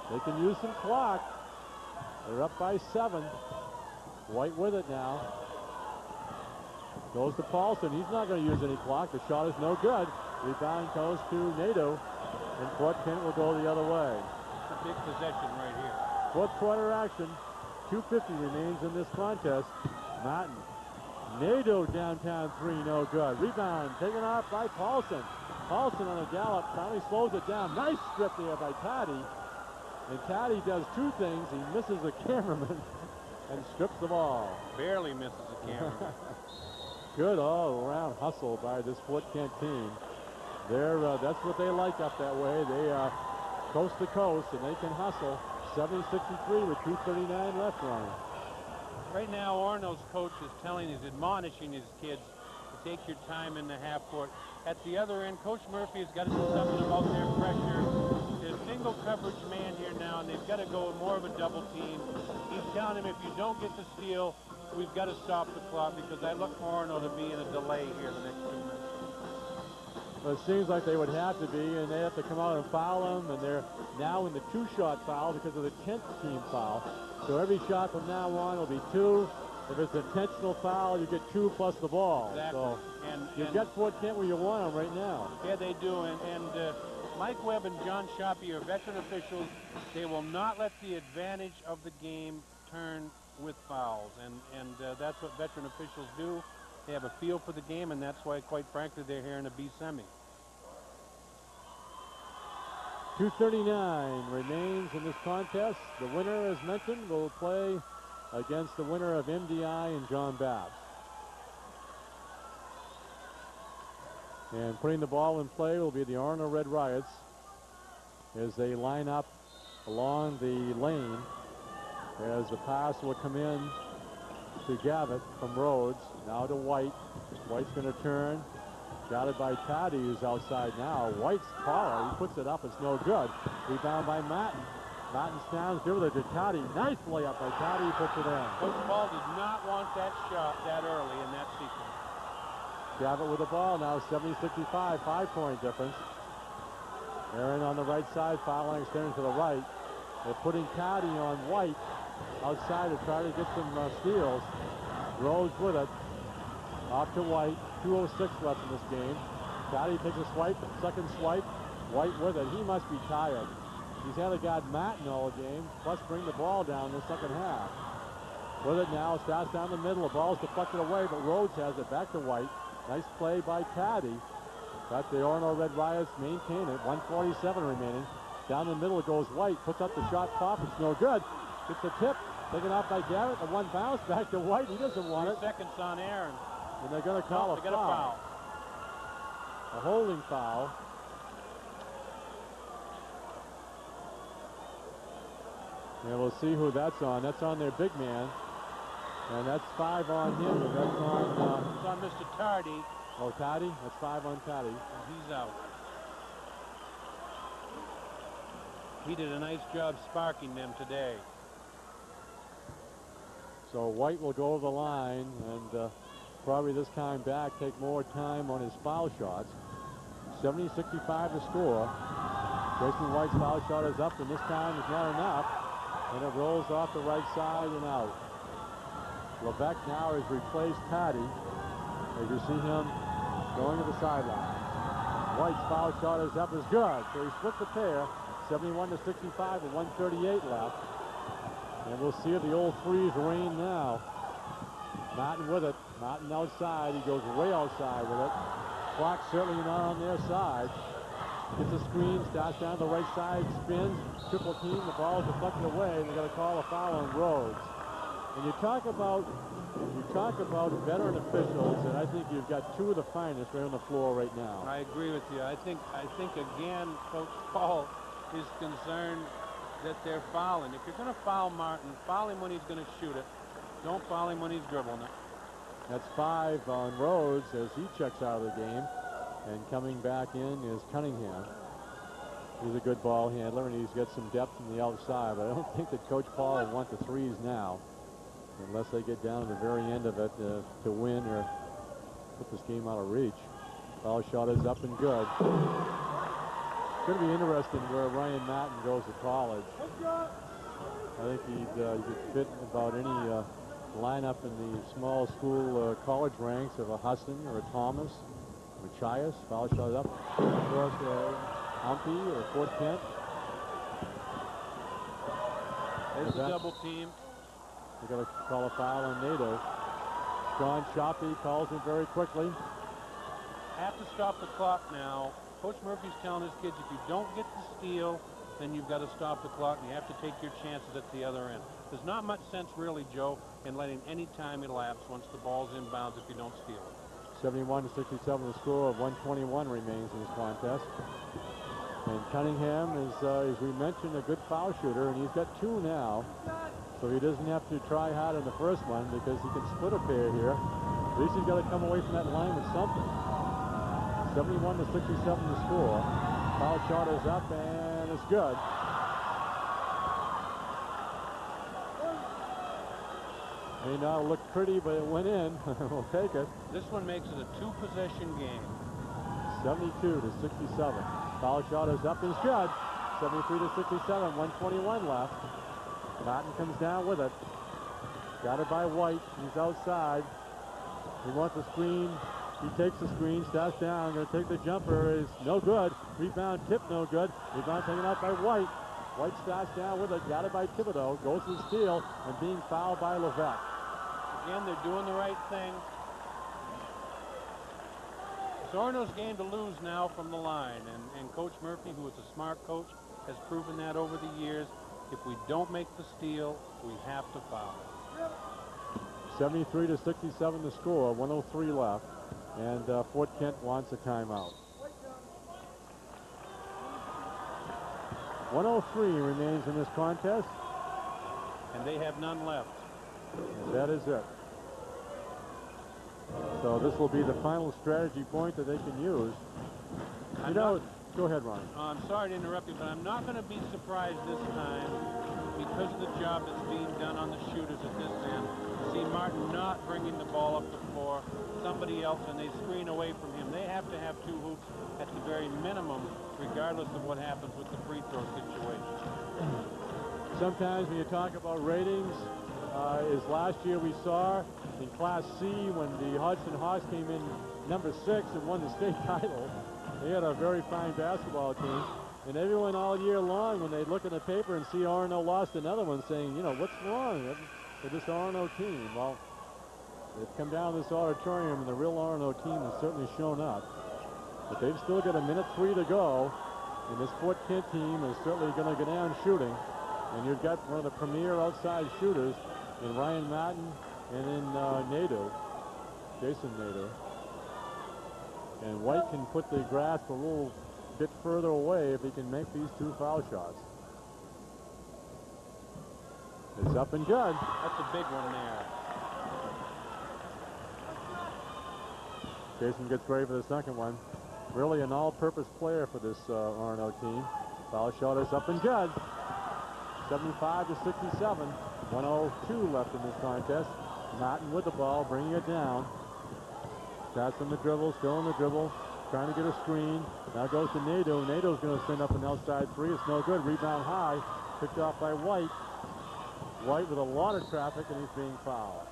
They can use some clock. They're up by 7. White with it now. Goes to Paulson. He's not going to use any clock. The shot is no good. Rebound goes to Nadeau. And Fort Kent will go the other way. It's a big possession right here. Fourth quarter action. 2:50 remains in this contest. Martin. Nadeau downtown three, no good. Rebound taken off by Paulson. Paulson on a gallop finally slows it down. Nice strip there by Taddy. And Taddy does two things. He misses the cameraman and strips the ball. Barely misses the cameraman. Good all-around hustle by this Fort Kent team. That's what they like up that way. They are coast to coast, and they can hustle. 70-63 with 2:39 left running. Right now, Orono's coach is admonishing his kids to take your time in the half court. At the other end, Coach Murphy has got to do something about their pressure. There's single coverage man here now, and they've got to go with more of a double team. He's telling him, if you don't get the steal, we've got to stop the clock, because I look for Orono to be in a delay here the next 2 minutes. Well, it seems like they would have to be, and they have to come out and foul them, and they're now in the two-shot foul because of the 10th team foul. So every shot from now on will be 2. If it's an intentional foul, you get 2 plus the ball. Exactly. So and you've got Fort Kent where you want them right now. Yeah, they do. And Mike Webb and John Shoppy are veteran officials. They will not let the advantage of the game turn with fouls. And that's what veteran officials do. They have a feel for the game, and that's why, quite frankly, they're here in a B Semi. 2:39 remains in this contest. The winner, as mentioned, will play against the winner of MDI and John Bass. And putting the ball in play will be the Orono Red Riots as they line up along the lane, as the pass will come in to Gavitt from Rhodes. Now to White. White's going to turn. Got it by Taddy, who's outside now. White's collar, he puts it up, it's no good. Rebound by Martin. Martin stands dribble to Taddy. Nice layup by Taddy, he puts it in. Coach Paul did not want that shot that early in that sequence. Gavitt with the ball now, 70-65, 5-point difference. Aaron on the right side, foul line extending to the right. They're putting Taddy on White outside to try to get some steals. Rhodes with it. Off to White. 2:06 left in this game. Taddy takes a swipe, second swipe. White with it. He must be tired. He's had a guy Martin all game, plus bring the ball down in the second half. With it now, starts down the middle. The ball's deflected away, but Rhodes has it back to White. Nice play by Taddy. Got the Orono Red Riots maintain it. 1:47 remaining. Down the middle goes White. Puts up the shot top. It's no good. Gets a tip. Taken off by Garrett. The one bounce back to White. He doesn't want it. 3 seconds on Aaron. And they're going to call they got a foul. A holding foul. And we'll see who that's on. That's on their big man. And that's 5 on him. And that's on... it's on Mr. Tardy. Oh, Tardy? That's 5 on Tardy. And he's out. He did a nice job sparking them today. So White will go over the line and probably this time back take more time on his foul shots. 70-65 to score. Jason White's foul shot is up, and this time is not enough. And it rolls off the right side and out. Levesque now has replaced Patty. As you see him going to the sideline. White's foul shot is up, is good. So he split the pair. 71-65 with 1:38 left. And we'll see if the old threes reign now. Martin with it. Martin outside. He goes way outside with it. Clock certainly not on their side. Gets a screen, starts down the right side, spins, triple team, the ball is deflected away, and they're going to call a foul on Rhodes. And you talk about veteran officials, and I think you've got 2 of the finest right on the floor right now. I agree with you. I think again, Coach Paul is concerned that they're fouling. If you're going to foul Martin, foul him when he's going to shoot it. Don't foul him when he's dribbling it. That's 5 on Rhodes as he checks out of the game. And coming back in is Cunningham. He's a good ball handler, and he's got some depth from the outside. But I don't think that Coach Paul will want the threes now, unless they get down to the very end of it to win or put this game out of reach. Foul shot is up and good. It's going to be interesting where Ryan Martin goes to college. I think he could fit about any lineup in the small school college ranks of a Huston or a Thomas. Machias, foul shot up. Across Umpy or Fort Kent. There's a double team. They're going to call a foul on NATO. John Shoppy calls him very quickly. Have to stop the clock now. Coach Murphy's telling his kids, if you don't get the steal, then you've got to stop the clock, and you have to take your chances at the other end. There's not much sense, really, Joe, in letting any time elapse once the ball's inbounds if you don't steal it. 71-67 the score. Of 121 remains in this contest. And Cunningham is, as we mentioned, a good foul shooter, and he's got 2 now. So he doesn't have to try hard in the first one because he can split a pair here. At least he's got to come away from that line with something. 71-67 the score. Foul shot is up, and it's good. May not look pretty, but it went in. We'll take it. This one makes it a 2-possession game. 72-67. Foul shot is up, and it's good. 73-67, 121 left. Martin comes down with it. Got it by White. He's outside. He wants the screen. He takes the screen, starts down, going to take the jumper. Is no good. Rebound tip, no good. Rebound taken out by White. White starts down with it. Got it by Thibodeau. Goes to the steal and being fouled by Levesque. Again, they're doing the right thing. It's Orono's game to lose now from the line. And Coach Murphy, who is a smart coach, has proven that over the years. If we don't make the steal, we have to foul. 73-67 the score. 103 left. And Fort Kent wants a timeout. 103 remains in this contest. And they have none left. And that is it. So this will be the final strategy point that they can use. Go ahead, Ron. I'm sorry to interrupt you, but I'm not going to be surprised this time because of the job that's being done on the shooters at this end. See Martin not bringing the ball up the floor, somebody else, and they screen away from him. They have to have 2 hoops at the very minimum, regardless of what happens with the free throw situation. Sometimes when you talk about ratings, as last year we saw in Class C when the Hodgson Hawks came in number 6 and won the state title. They had a very fine basketball team. And everyone all year long, when they look at the paper and see Orono lost another one, saying, you know, what's wrong with this Orono team? Well, they've come down to this auditorium, and the real Orono team has certainly shown up. But they've still got a minute 3 to go. And this Fort Kent team is certainly going to go down shooting. And you've got one of the premier outside shooters in Ryan Martin and in Nadeau. Jason Nader. And White can put the grasp a little bit further away if he can make these 2 foul shots. It's up and good. That's a big one there. Jason gets ready for the second one. Really an all-purpose player for this Orono team. Foul shot is up and good. 75 to 67. 1:02 left in this contest. Martin with the ball, bringing it down. That's in the dribble, still in the dribble. Trying to get a screen. Now goes to Nadeau. Nadeau's going to send up an outside 3. It's no good. Rebound high. Picked off by White. White with a lot of traffic, and he's being fouled.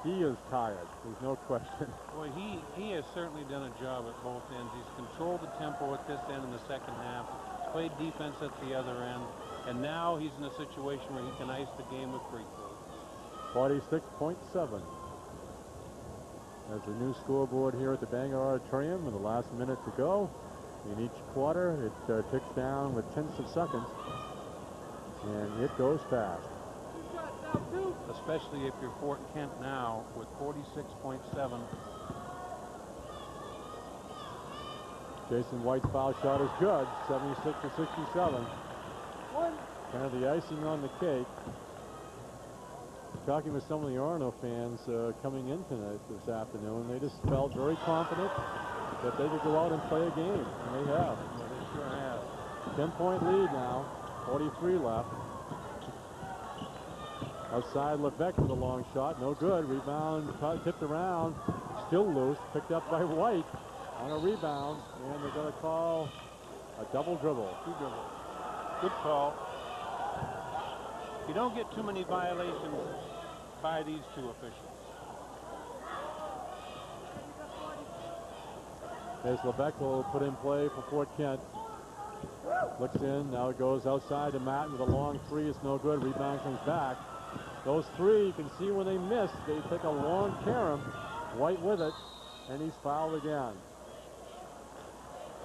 He is tired. There's no question. Boy, he has certainly done a job at both ends. He's controlled the tempo at this end in the second half, played defense at the other end, and now he's in a situation where he can ice the game with free throws. 46.7. There's a new scoreboard here at the Bangor Auditorium with the last minute to go. In each quarter, it ticks down with tenths of seconds, and it goes fast. Especially if you're Fort Kent now with 46.7. Jason White's foul shot is good, 76 to 67. Kind of the icing on the cake. Talking with some of the Orono fans coming in tonight this afternoon, they just felt very confident that they could go out and play a game, and they have. Well, they sure have. 10-point lead now, 43 left. Outside, Levesque with a long shot, no good. Rebound tipped around, still loose, picked up by White on a rebound, and they're going to call a double dribble. 2 dribbles. Good call. You don't get too many violations by these 2 officials. As Levesque will put in play for Fort Kent. Looks in, now it goes outside to Matten with a long 3. It's no good. Rebound comes back. Those 3, you can see when they miss, they take a long carom. White with it, and he's fouled again.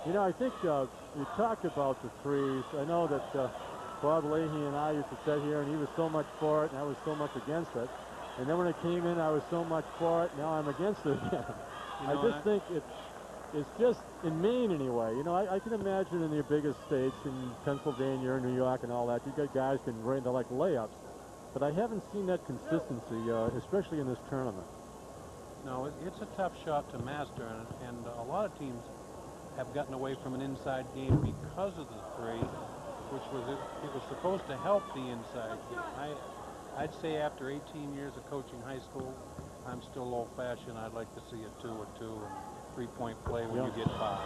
You know, I think we talked about the 3s. I know that Bob Leahy and I used to sit here, and he was so much for it, and I was so much against it. And then when it came in, I was so much for it, now I'm against it again. I just think it's just, in Maine anyway, you know, I can imagine in the biggest states, in Pennsylvania, New York, and all that, you got guys can rain, they're like layups. But I haven't seen that consistency, especially in this tournament. No, it's a tough shot to master, and a lot of teams have gotten away from an inside game because of the 3, which it was supposed to help the inside game. I'd say after 18 years of coaching high school, I'm still old-fashioned. I'd like to see a 2 and 3-point play when you get fouled.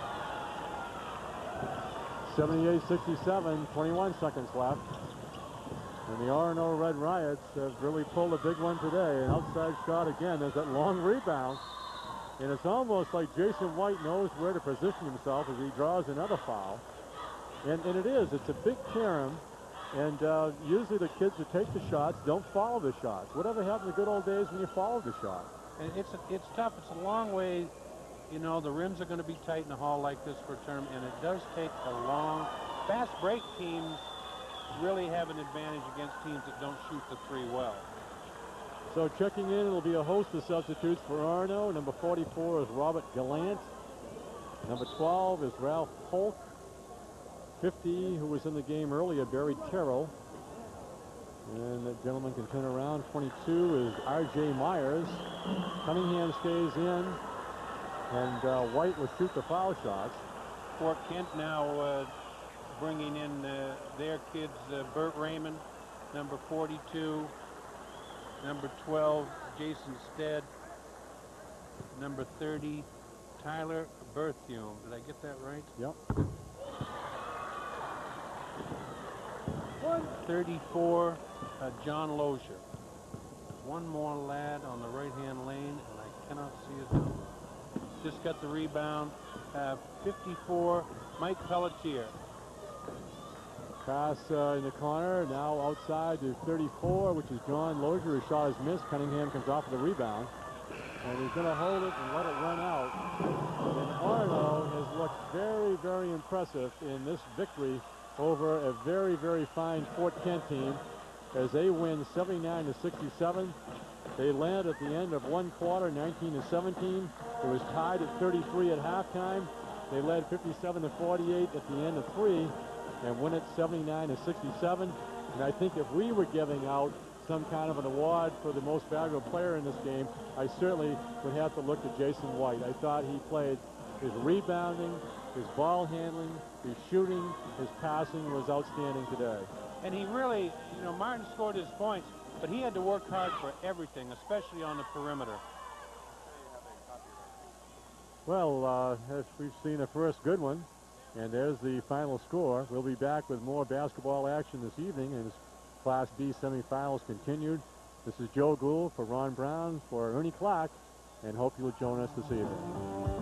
78-67, 21 seconds left. And the Orono Red Riots have really pulled a big one today. An outside shot again. There's that long rebound. And it's almost like Jason White knows where to position himself as he draws another foul. And it is. It's a big carom. And usually the kids that take the shots don't follow the shots. Whatever happened to the good old days when you followed the shot? And it's tough. It's a long way. You know, the rims are going to be tight in a hall like this for a term. And it does take a long, fast break teams really have an advantage against teams that don't shoot the 3 well. So checking in, it'll be a host of substitutes for Orono. Number 44 is Robert Gallant. Number 12 is Ralph Polk. 50, who was in the game earlier, Barry Terrell. And that gentleman can turn around. 22 is R.J. Myers. Cunningham stays in. And White will shoot the foul shots. Fort Kent now bringing in their kids, Burt Raymond, number 42, number 12, Jason Stead, number 30, Tyler Berthume. Did I get that right? Yep. 34, John Lozier. One more lad on the right-hand lane, and I cannot see his number. Just got the rebound. 54, Mike Pelletier. Pass in the corner, now outside to 34, which is John Lozier. His shot is missed. Cunningham comes off of the rebound. And he's going to hold it and let it run out. And Orono has looked very, very impressive in this victory over a very, very fine Fort Kent team. as they win 79-67. They led at the end of one quarter, 19-17. It was tied at 33 at halftime. They led 57-48 at the end of three and win it 79-67. And I think if we were giving out some kind of an award for the most valuable player in this game, I certainly would have to look to Jason White. I thought he played his rebounding, his ball handling, his shooting, his passing was outstanding today. And he really, you know, Martin scored his points, but he had to work hard for everything, especially on the perimeter. Well, as we've seen a first good one, and there's the final score. We'll be back with more basketball action this evening as Class B semifinals continued. This is Joe Gould for Ron Brown, for Ernie Clark, and hope you'll join us this evening.